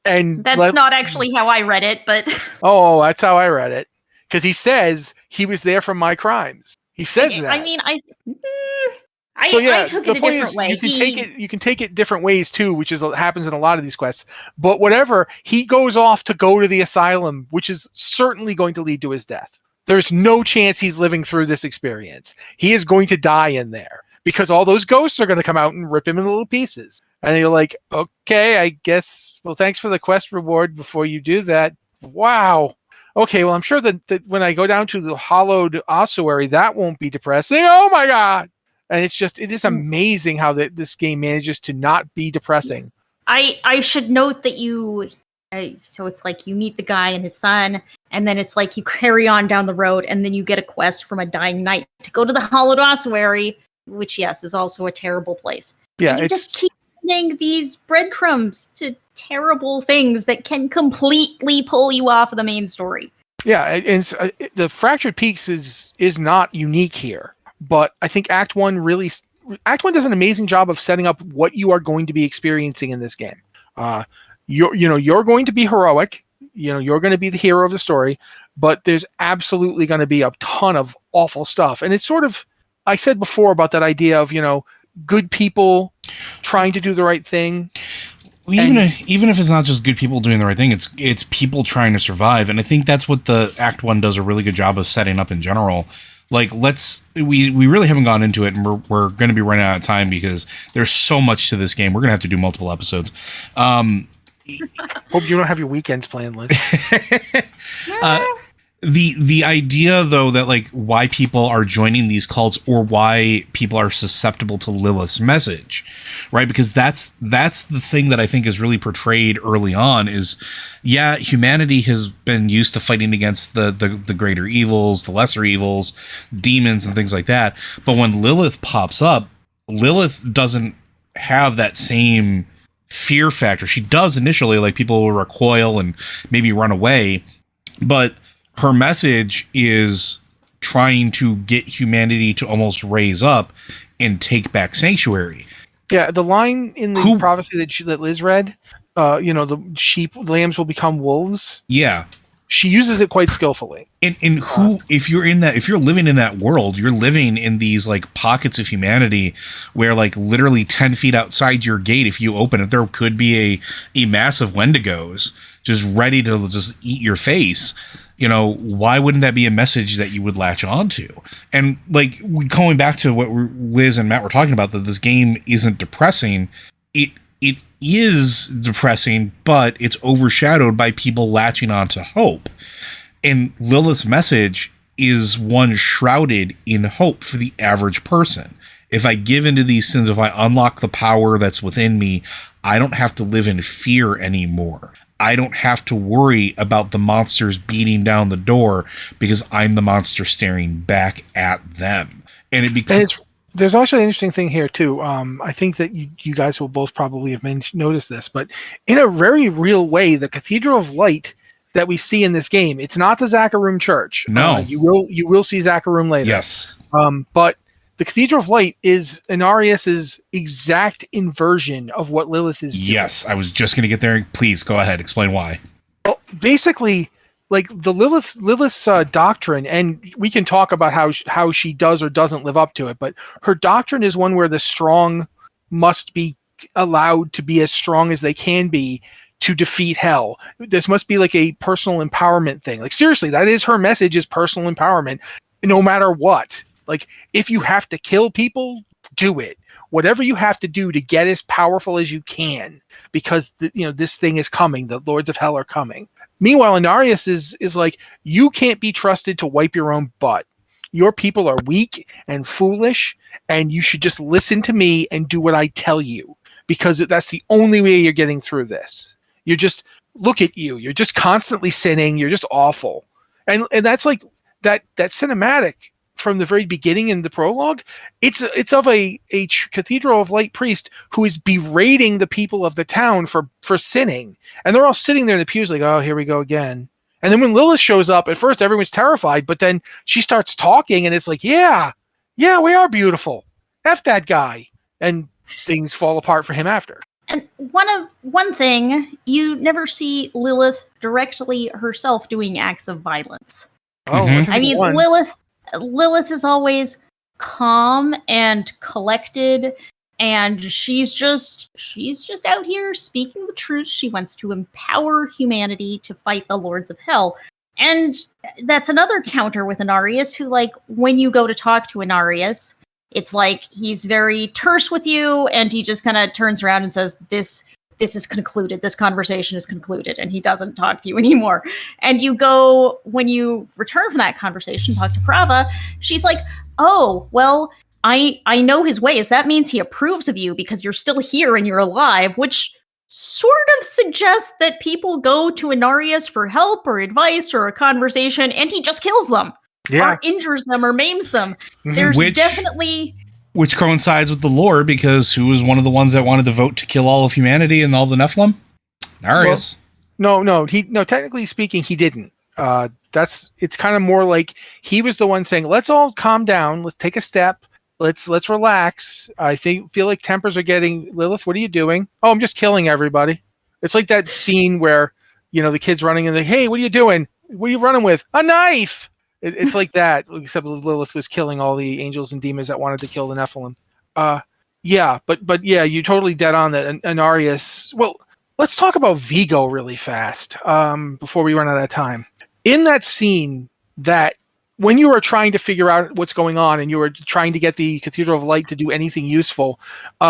And that's not actually how I read it, but oh, that's how I read it. Because he says he was there for my crimes. He says that. I mean, I took it a different way. You can take it different ways too, which is happens in a lot of these quests. But whatever, he goes off to go to the asylum, which is certainly going to lead to his death. There's no chance he's living through this experience. He is going to die in there because all those ghosts are going to come out and rip him in little pieces. And you're like, okay, I guess, well, thanks for the quest reward before you do that. Wow. Okay, well, I'm sure that when I go down to the hollowed ossuary, that won't be depressing. Oh, my God. And it is amazing how this game manages to not be depressing. I should note that so it's like you meet the guy and his son, and then it's like you carry on down the road, and then you get a quest from a dying knight to go to the hollowed ossuary, which, yes, is also a terrible place. Yeah, and you just keep these breadcrumbs to terrible things that can completely pull you off of the main story. Yeah, and the Fractured Peaks is not unique here, but I think Act 1 does an amazing job of setting up what you are going to be experiencing in this game. You're going to be heroic, you're going to be the hero of the story, but there's absolutely going to be a ton of awful stuff. And it's sort of, I said before about that idea of, good people trying to do the right thing. Even if it's not just good people doing the right thing, it's people trying to survive. And I think that's what the Act 1 does a really good job of setting up in general. Like, we really haven't gone into it, and we're going to be running out of time because there's so much to this game. We're going to have to do multiple episodes. Hope you don't have your weekends planned, Liz. The idea, though, that like why people are joining these cults or why people are susceptible to Lilith's message, right? Because that's the thing that I think is really portrayed early on is, yeah, humanity has been used to fighting against the greater evils, the lesser evils, demons and things like that. But when Lilith pops up, Lilith doesn't have that same fear factor. She does initially, like people will recoil and maybe run away, but her message is trying to get humanity to almost raise up and take back sanctuary. Yeah, the line in the prophecy that Liz read, the lambs will become wolves. Yeah. She uses it quite skillfully. And if you're living in that world, you're living in these like pockets of humanity where like literally 10 feet outside your gate, if you open it, there could be a mass of Wendigos just ready to just eat your face. Why wouldn't that be a message that you would latch onto? And like going back to what Liz and Matt were talking about, that this game isn't depressing. It is depressing, but it's overshadowed by people latching onto hope. And Lilith's message is one shrouded in hope for the average person. If I give into these sins, if I unlock the power that's within me, I don't have to live in fear anymore. I don't have to worry about the monsters beating down the door because I'm the monster staring back at them. And it becomes There's also an interesting thing here too. I think that you guys will both probably have noticed this, but in a very real way, the Cathedral of Light that we see in this game, it's not the Zakarum Church. No. You will see Zakarum later. Yes. But the Cathedral of Light is Inarius's exact inversion of what Lilith is doing. Yes, I was just going to get there. Please go ahead, explain why. Well, basically, like the Lilith's doctrine, and we can talk about how she does or doesn't live up to it, but her doctrine is one where the strong must be allowed to be as strong as they can be to defeat hell. This must be like a personal empowerment thing. Like seriously, that is her message, is personal empowerment, no matter what. Like if you have to kill people, do it. Whatever you have to do to get as powerful as you can, because this thing is coming. The Lords of Hell are coming. Meanwhile, Inarius is like, you can't be trusted to wipe your own butt. Your people are weak and foolish, and you should just listen to me and do what I tell you, because that's the only way you're getting through this. You're just, look at you. You're just constantly sinning. You're just awful. And that's like that cinematic from the very beginning in the prologue. It's of a Cathedral of Light priest who is berating the people of the town for sinning, and they're all sitting there in the pews like, oh, here we go again. And then when Lilith shows up, at first everyone's terrified, but then she starts talking and it's like, yeah, we are beautiful, F that guy, and things fall apart for him after. And one thing, you never see Lilith directly herself doing acts of violence. Mm-hmm. I mean, Lilith is always calm and collected, and she's just out here speaking the truth. She wants to empower humanity to fight the Lords of Hell. And that's another counter with Inarius, who, like, when you go to talk to Inarius, it's like he's very terse with you, and he just kind of turns around and says, this is concluded. This conversation is concluded, and he doesn't talk to you anymore. And you go, when you return from that conversation, talk to Prava, she's like, oh, well, I know his ways. That means he approves of you because you're still here and you're alive, which sort of suggests that people go to Inarius for help or advice or a conversation, and he just kills them. Yeah. Or injures them or maims them. Mm-hmm. There's definitely... Which coincides with the lore, because who was one of the ones that wanted to vote to kill all of humanity and all the Nephilim? Inarius. Well, no. Technically speaking, he didn't. It's kind of more like he was the one saying, let's all calm down. Let's take a step. Let's relax. I feel like tempers are getting... Lilith, what are you doing? Oh, I'm just killing everybody. It's like that scene where, the kid's running and they, hey, what are you doing? What are you running with? A knife! It's like that, except Lilith was killing all the angels and demons that wanted to kill the Nephilim. But yeah, you're totally dead on that. Inarius. Well, let's talk about Vigo really fast before we run out of time. In that scene, that when you are trying to figure out what's going on and you are trying to get the Cathedral of Light to do anything useful,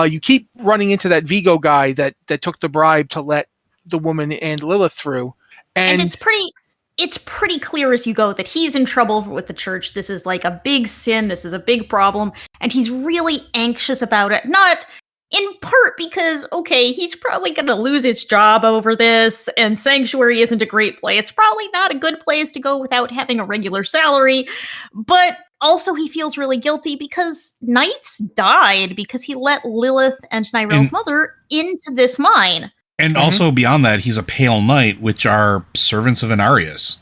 you keep running into that Vigo guy that took the bribe to let the woman and Lilith through, and it's pretty clear as you go that he's in trouble with the church. This is like a big sin. This is a big problem. And he's really anxious about it. Not in part because, okay, he's probably going to lose his job over this, and Sanctuary isn't a great place. Probably not a good place to go without having a regular salary. But also he feels really guilty because Knights died because he let Lilith and Nirel's mother into this mine. And also beyond that, he's a pale knight, which are servants of Inarius.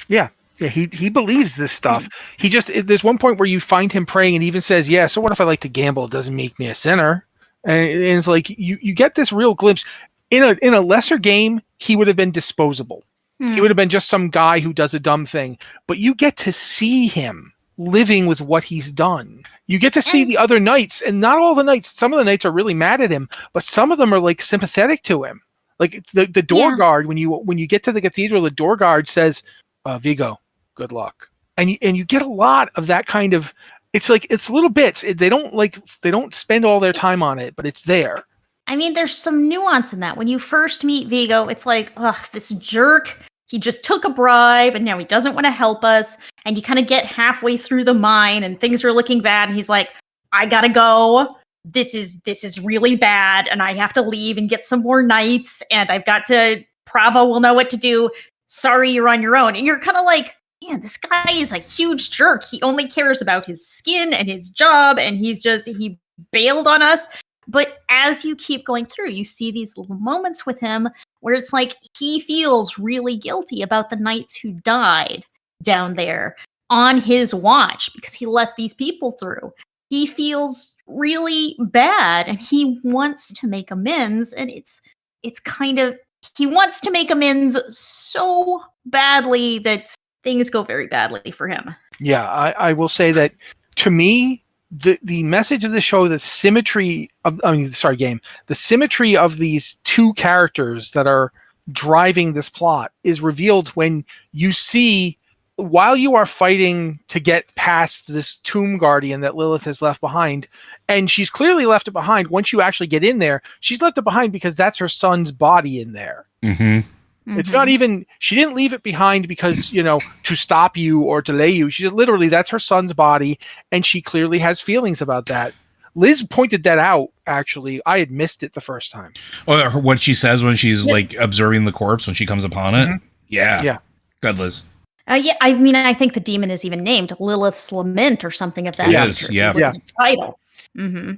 Yeah, he believes this stuff. He just, there's one point where you find him praying and even says, yeah, so what if I like to gamble? It doesn't make me a sinner. And it's like, you get this real glimpse. In a lesser game, he would have been disposable. He would have been just some guy who does a dumb thing. But you get to see him living with what he's done. You get to see the other knights, and not all the knights. Some of the knights are really mad at him, but some of them are like sympathetic to him. Like the door guard, when you get to the cathedral, the door guard says, Vigo, good luck. And you get a lot of that kind of, it's like, it's little bits. They don't spend all their time on it, but it's there. I mean, there's some nuance in that. When you first meet Vigo, it's like, ugh, this jerk. He just took a bribe and now he doesn't want to help us. And you kind of get halfway through the mine and things are looking bad. And he's like, I gotta go. This is really bad, and I have to leave and get some more knights, and I've got to, Prava will know what to do. Sorry, you're on your own. And you're kind of like, man, this guy is a huge jerk. He only cares about his skin and his job, and he bailed on us. But as you keep going through, you see these little moments with him where it's like he feels really guilty about the knights who died down there on his watch because he let these people through. He feels really bad and he wants to make amends. And it's kind of, he wants to make amends so badly that things go very badly for him. Yeah, I will say that to me, the message of the show, the symmetry of the symmetry of these two characters that are driving this plot is revealed when you see, while you are fighting to get past this tomb guardian that Lilith has left behind, and she's clearly left it behind. Once you actually get in there, she's left it behind because that's her son's body in there. Mm-hmm. It's not even, she didn't leave it behind because, to stop you or delay you. She's literally, that's her son's body, and she clearly has feelings about that. Liz pointed that out, actually. I had missed it the first time. Oh, what she says when she's like observing the corpse when she comes upon it? Mm-hmm. Yeah. Good, Liz. I mean, I think the demon is even named Lilith's Lament or something of that nature. It is, yeah. Its title. Mm-hmm.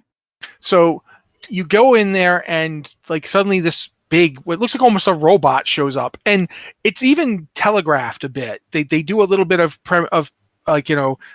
So you go in there and like suddenly this big, what looks like almost a robot shows up, and it's even telegraphed a bit. They do a little bit of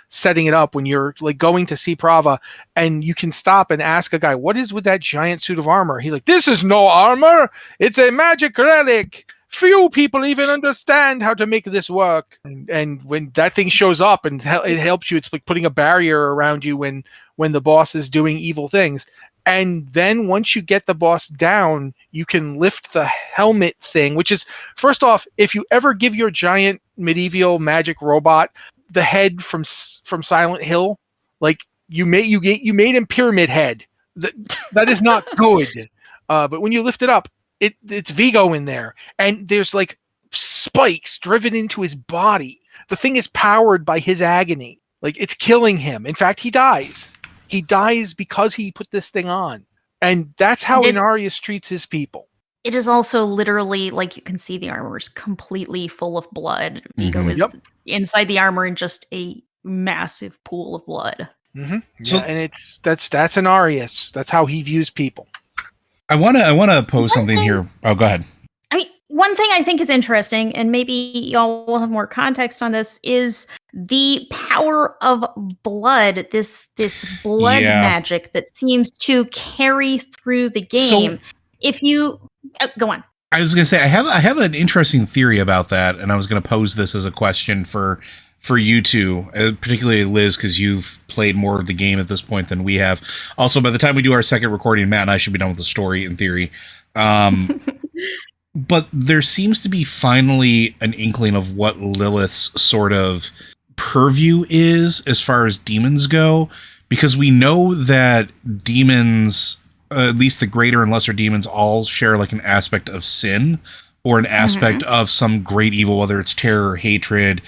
setting it up when you're like going to see Prava, and you can stop and ask a guy, what is with that giant suit of armor? He's like, this is no armor. It's a magic relic. Few people even understand how to make this work. And when that thing shows up and it helps you, it's like putting a barrier around you when the boss is doing evil things. And then once you get the boss down, you can lift the helmet thing, which is, first off, if you ever give your giant medieval magic robot the head from Silent Hill, like you made him Pyramid Head. That is not good. But when you lift it up, it's Vigo in there, and there's like spikes driven into his body. The thing is powered by his agony. Like, it's killing him. In fact, he dies. He dies because he put this thing on. And that's how Inarius treats his people. It is also literally, like, you can see the armor is completely full of blood. Vigo is inside the armor in just a massive pool of blood. Mm-hmm. So, and that's Inarius. That's how he views people. I want to pose something here. Oh, go ahead. I mean, one thing I think is interesting, and maybe y'all will have more context on this, is the power of blood. This blood magic that seems to carry through the game. So, if you go on, I was going to say I have an interesting theory about that, and I was going to pose this as a question for you two, particularly Liz, because you've played more of the game at this point than we have. Also, by the time we do our second recording, Matt and I should be done with the story in theory. But there seems to be finally an inkling of what Lilith's sort of purview is as far as demons go, because we know that demons, at least the greater and lesser demons, all share like an aspect of sin or an aspect of some great evil, whether it's terror, hatred,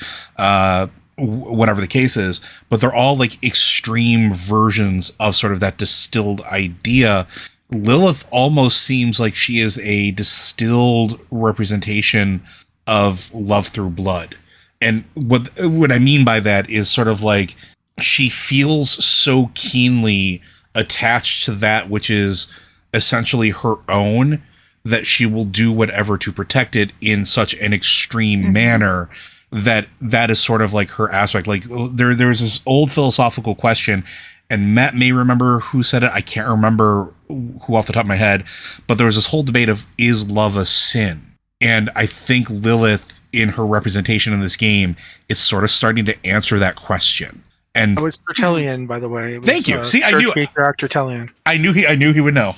whatever the case is, but they're all like extreme versions of sort of that distilled idea. Lilith almost seems like she is a distilled representation of love through blood. And what I mean by that is sort of like she feels so keenly attached to that which is essentially her own that she will do whatever to protect it in such an extreme manner that is sort of like her aspect. Like there's this old philosophical question, and Matt may remember who said it. I can't remember who off the top of my head, but there was this whole debate of, is love a sin? And I think Lilith, in her representation in this game, is sort of starting to answer that question. And it was Tertullian, by the way. Thank you. See, I knew Tertullian. I knew he would know.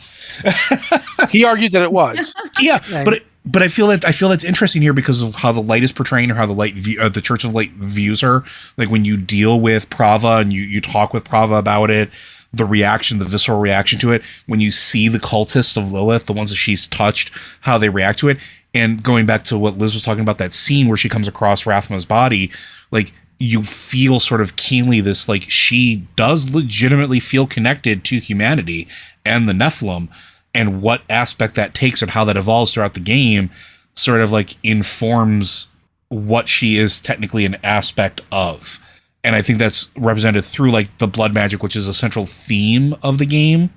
He argued that it was. Yeah, but I feel that's interesting here because of how the light is portraying her, how the Church of Light views her. Like when you deal with Prava and you talk with Prava about it, the reaction, the visceral reaction to it, when you see the cultists of Lilith, the ones that she's touched, how they react to it. And going back to what Liz was talking about, that scene where she comes across Rathma's body, like you feel sort of keenly this, like she does legitimately feel connected to humanity and the Nephilim, and what aspect that takes and how that evolves throughout the game sort of like informs what she is technically an aspect of. And I think that's represented through like the blood magic, which is a central theme of the game.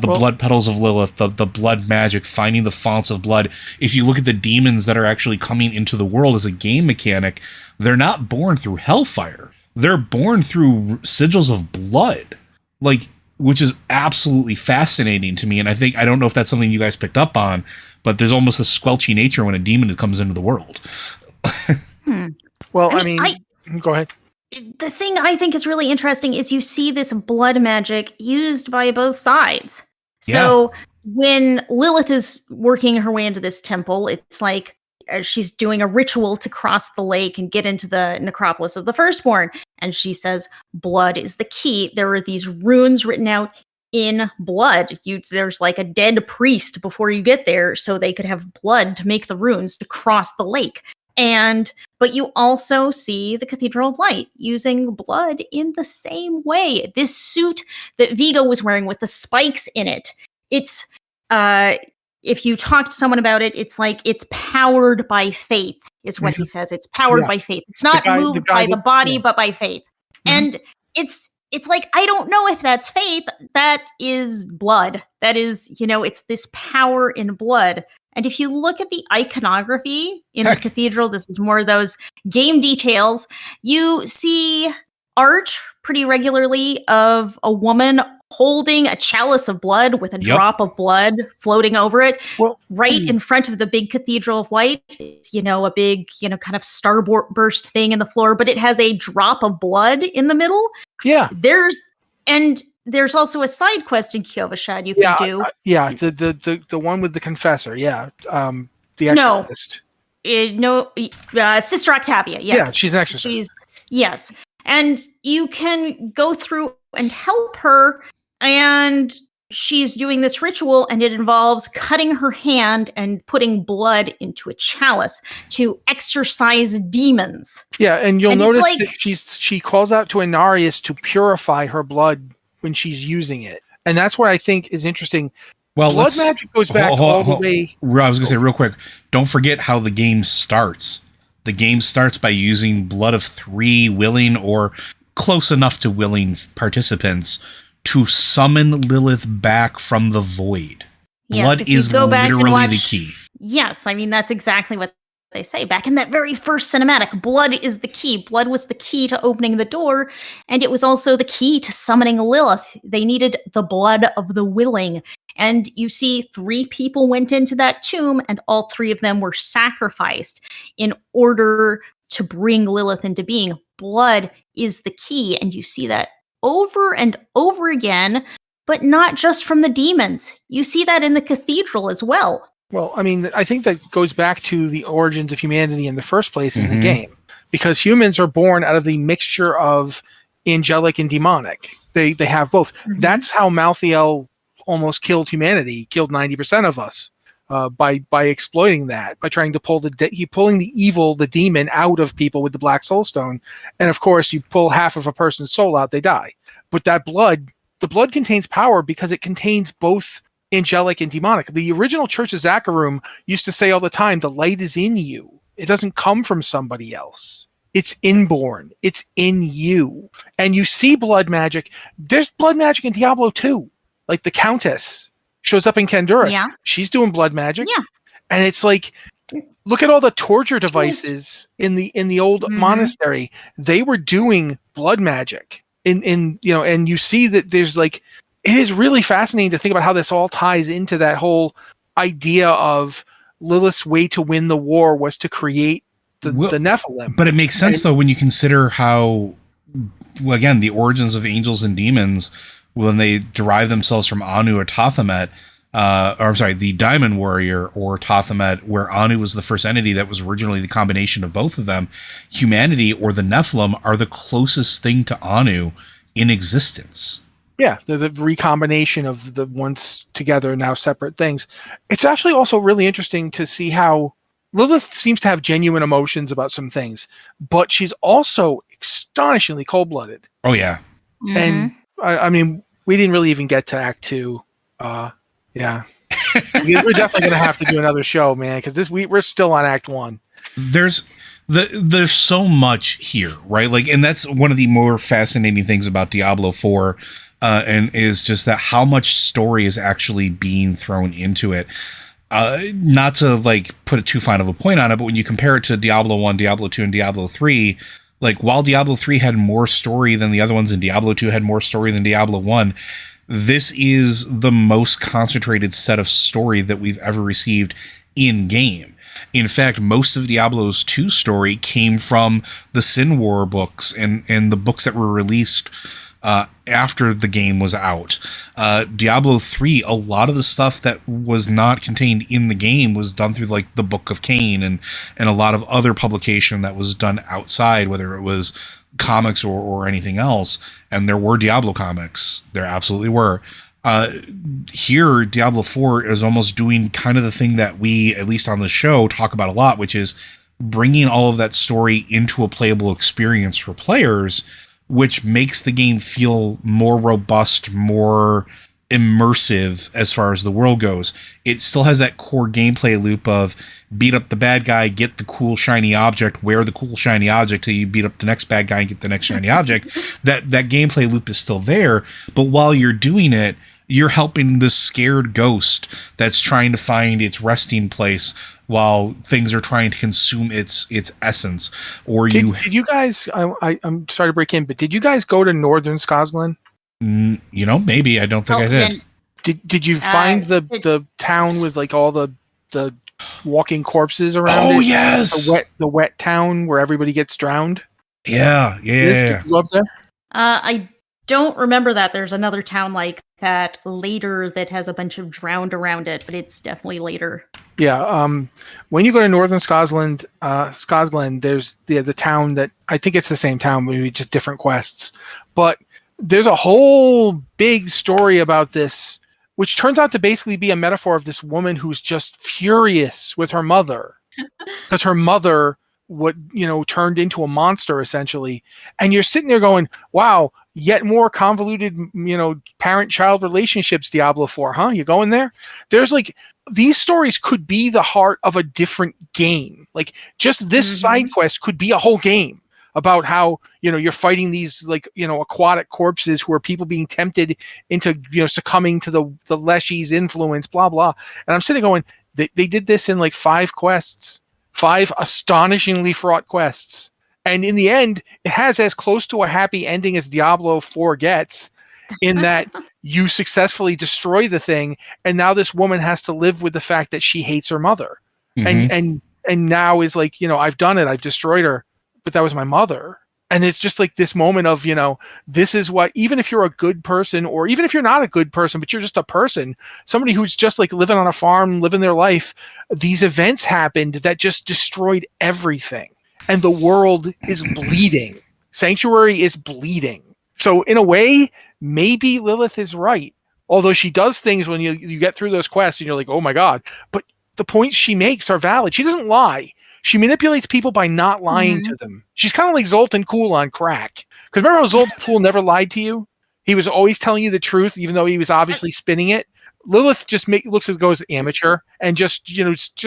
Blood petals of Lilith, the blood magic, finding the fonts of blood. If you look at the demons that are actually coming into the world as a game mechanic, they're not born through hellfire. They're born through sigils of blood, like, which is absolutely fascinating to me. And I don't know if that's something you guys picked up on, but there's almost a squelchy nature when a demon comes into the world. Well, I mean, go ahead. The thing I think is really interesting is you see this blood magic used by both sides. So when Lilith is working her way into this temple, it's like she's doing a ritual to cross the lake and get into the necropolis of the firstborn. And she says, blood is the key. There are these runes written out in blood. There's like a dead priest before you get there, so they could have blood to make the runes to cross the lake. But you also see the Cathedral of Light using blood in the same way. This suit that Vigo was wearing with the spikes in it, it's, if you talk to someone about it, it's like it's powered by faith, is what he says. It's powered by faith. It's not moved by the body, but by faith. And it's like, I don't know if that's faith. That is blood. That is, it's this power in blood. And if you look at the iconography in the cathedral, this is more of those game details. You see art pretty regularly of a woman holding a chalice of blood with a drop of blood floating over it. Well, in front of the big Cathedral of Light, it's, a big, kind of starburst thing in the floor, but it has a drop of blood in the middle. Yeah. There's also a side quest in Kyovashad you can do. The one with the confessor. The exorcist. Sister Octavia. Yes. Yeah, she's an exorcist. Yes. And you can go through and help her, and she's doing this ritual, and it involves cutting her hand and putting blood into a chalice to exorcise demons. Yeah, and you'll notice that she calls out to Inarius to purify her blood when she's using it. And that's what I think is interesting. Well, blood magic goes back all the way. I was going to say real quick, don't forget how the game starts. The game starts by using blood of 3 willing or close enough to willing participants to summon Lilith back from the void. Blood is literally the key. Yes, I mean, that's exactly what they say. Back in that very first cinematic, blood is the key. Blood was the key to opening the door, and it was also the key to summoning Lilith. They needed the blood of the willing. And you see 3 people went into that tomb, and all 3 of them were sacrificed in order to bring Lilith into being. Blood is the key, and you see that over and over again, but not just from the demons. You see that in the cathedral as well. Well, I mean, I think that goes back to the origins of humanity in the first place in the game, because humans are born out of the mixture of angelic and demonic. They have both. That's how Malthael almost killed humanity, killed 90% of us by exploiting that, by trying to pulling the evil, the demon, out of people with the Black Soul Stone. And of course, you pull half of a person's soul out, they die. But that blood, the blood contains power because it contains both angelic and demonic. The original Church of Zacharium used to say all the time, the light is in you. It doesn't come from somebody else. It's inborn. It's in you. And you see blood magic. There's blood magic in Diablo 2. Like the Countess shows up in Kandurus. Yeah. She's doing blood magic. Yeah. And it's like, look at all the torture devices in the old monastery. They were doing blood magic. And you see that there's like, it is really fascinating to think about how this all ties into that whole idea of Lilith's way to win the war was to create the Nephilim. But it makes sense, though, when you consider how, again, the origins of angels and demons, when they derive themselves from Anu or Tothamet, the Diamond Warrior or Tothamet, where Anu was the first entity that was originally the combination of both of them, humanity or the Nephilim are the closest thing to Anu in existence. Yeah, the recombination of the once together, now separate things. It's actually also really interesting to see how Lilith seems to have genuine emotions about some things, but she's also astonishingly cold-blooded. Oh, yeah. And, I mean, we didn't really even get to Act 2. Yeah. We're definitely going to have to do another show, man, because we're still on Act 1. There's There's so much here, right? Like, and that's one of the more fascinating things about Diablo 4, and is just that how much story is actually being thrown into it. Not to like put too fine of a point on it, but when you compare it to Diablo 1, Diablo 2, and Diablo 3, like while Diablo 3 had more story than the other ones and Diablo 2 had more story than Diablo 1, this is the most concentrated set of story that we've ever received in game. In fact, most of Diablo's 2 story came from the Sin War books and the books that were released after the game was out. Diablo 3, a lot of the stuff that was not contained in the game was done through like the Book of Cain and a lot of other publication that was done outside, whether it was comics or anything else. And there were Diablo comics. There absolutely were. Here, Diablo 4 is almost doing kind of the thing that we, at least on the show, talk about a lot, which is bringing all of that story into a playable experience for players, which makes the game feel more robust, more immersive as far as the world goes. It still has that core gameplay loop of beat up the bad guy, get the cool shiny object, wear the cool shiny object till you beat up the next bad guy and get the next shiny object. That gameplay loop is still there, but while you're doing it, you're helping this scared ghost that's trying to find its resting place while things are trying to consume its essence. Or did you guys? I'm sorry to break in, but did you guys go to Northern Scotland? Maybe. I don't think I did. Did you find the town with like all the walking corpses around it? Oh yes, the wet town where everybody gets drowned. Yeah. Did you go up there? I don't remember that. There's another town like that later that has a bunch of drowned around it, but it's definitely later. Yeah. When you go to Northern Scotland, there's the town that I think it's the same town, maybe just different quests. But there's a whole big story about this, which turns out to basically be a metaphor of this woman who's just furious with her mother because her mother turned into a monster essentially. And you're sitting there going, wow, yet more convoluted, parent-child relationships, Diablo 4, huh? You going there? There's like, these stories could be the heart of a different game. Like just this side quest could be a whole game about how, you're fighting these like, aquatic corpses who are people being tempted into, succumbing to the Leshy's influence, blah, blah. And I'm sitting going, they did this in like 5 quests, 5 astonishingly fraught quests. And in the end, it has as close to a happy ending as Diablo 4 gets, in that you successfully destroy the thing, and now this woman has to live with the fact that she hates her mother. And now is like, I've done it, I've destroyed her, but that was my mother. And it's just like this moment of, this is what, even if you're a good person, or even if you're not a good person, but you're just a person, somebody who's just like living on a farm, living their life, these events happened that just destroyed everything. And the world is bleeding. Sanctuary is bleeding. So in a way, maybe Lilith is right. Although she does things when you get through those quests and you're like, oh my God. But the points she makes are valid. She doesn't lie. She manipulates people by not lying to them. She's kind of like Zoltan Cool on crack. Because remember how Zoltan Cool never lied to you? He was always telling you the truth, even though he was obviously spinning it. Lilith just looks as goes amateur and just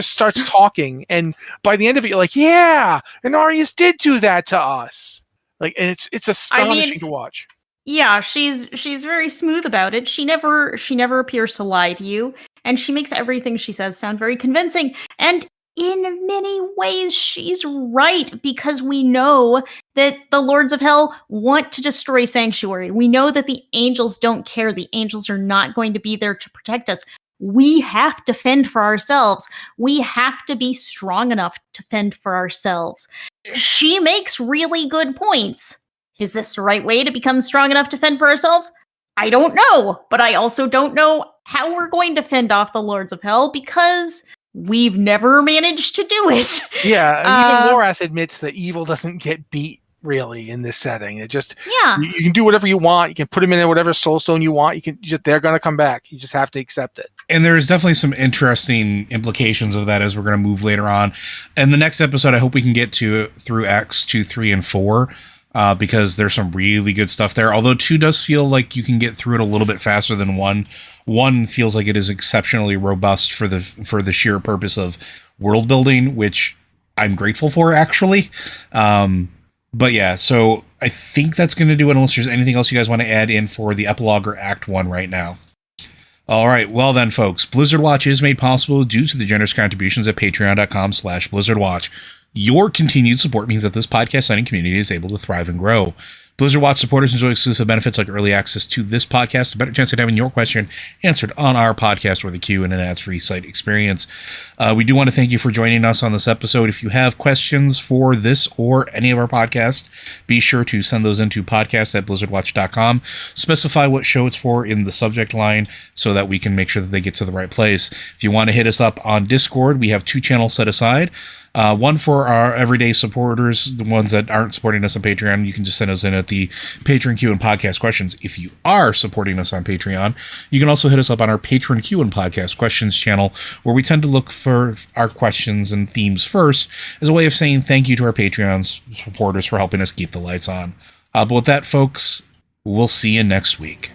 starts talking, and by the end of it, you're like, yeah, Inarius did do that to us. Like, and it's astonishing to watch. Yeah, she's very smooth about it. She never appears to lie to you, and she makes everything she says sound very convincing. And in many ways, she's right, because we know that the Lords of Hell want to destroy Sanctuary. We know that the angels don't care. The angels are not going to be there to protect us. We have to fend for ourselves. We have to be strong enough to fend for ourselves. She makes really good points. Is this the right way to become strong enough to fend for ourselves? I don't know, but I also don't know how we're going to fend off the Lords of Hell, because we've never managed to do it. Yeah, and even Lorath admits that evil doesn't get beat really in this setting. It just, you can do whatever you want. You can put them in whatever soulstone you want. They're going to come back. You just have to accept it. And there's definitely some interesting implications of that as we're going to move later on. And the next episode, I hope we can get through Acts 2, 3, and 4. Because there's some really good stuff there. Although 2 does feel like you can get through it a little bit faster than 1. 1 feels like it is exceptionally robust for the sheer purpose of world building, which I'm grateful for, actually. But yeah, so I think that's going to do it, unless there's anything else you guys want to add in for the epilogue or Act 1 right now. All right, well then, folks, Blizzard Watch is made possible due to the generous contributions at patreon.com/BlizzardWatch. Your continued support means that this podcast signing community is able to thrive and grow. Blizzard Watch supporters enjoy exclusive benefits like early access to this podcast, a better chance at having your question answered on our podcast or the queue, and an ads-free site experience. We do want to thank you for joining us on this episode. If you have questions for this or any of our podcasts, be sure to send those into podcast@blizzardwatch.com. Specify what show it's for in the subject line so that we can make sure that they get to the right place. If you want to hit us up on Discord, we have 2 channels set aside. One for our everyday supporters, the ones that aren't supporting us on Patreon. You can just send us in at the Patreon Q and Podcast Questions. If you are supporting us on Patreon, you can also hit us up on our Patreon Q and Podcast Questions channel, where we tend to look for our questions and themes first as a way of saying thank you to our Patreon supporters for helping us keep the lights on. But with that, folks, we'll see you next week.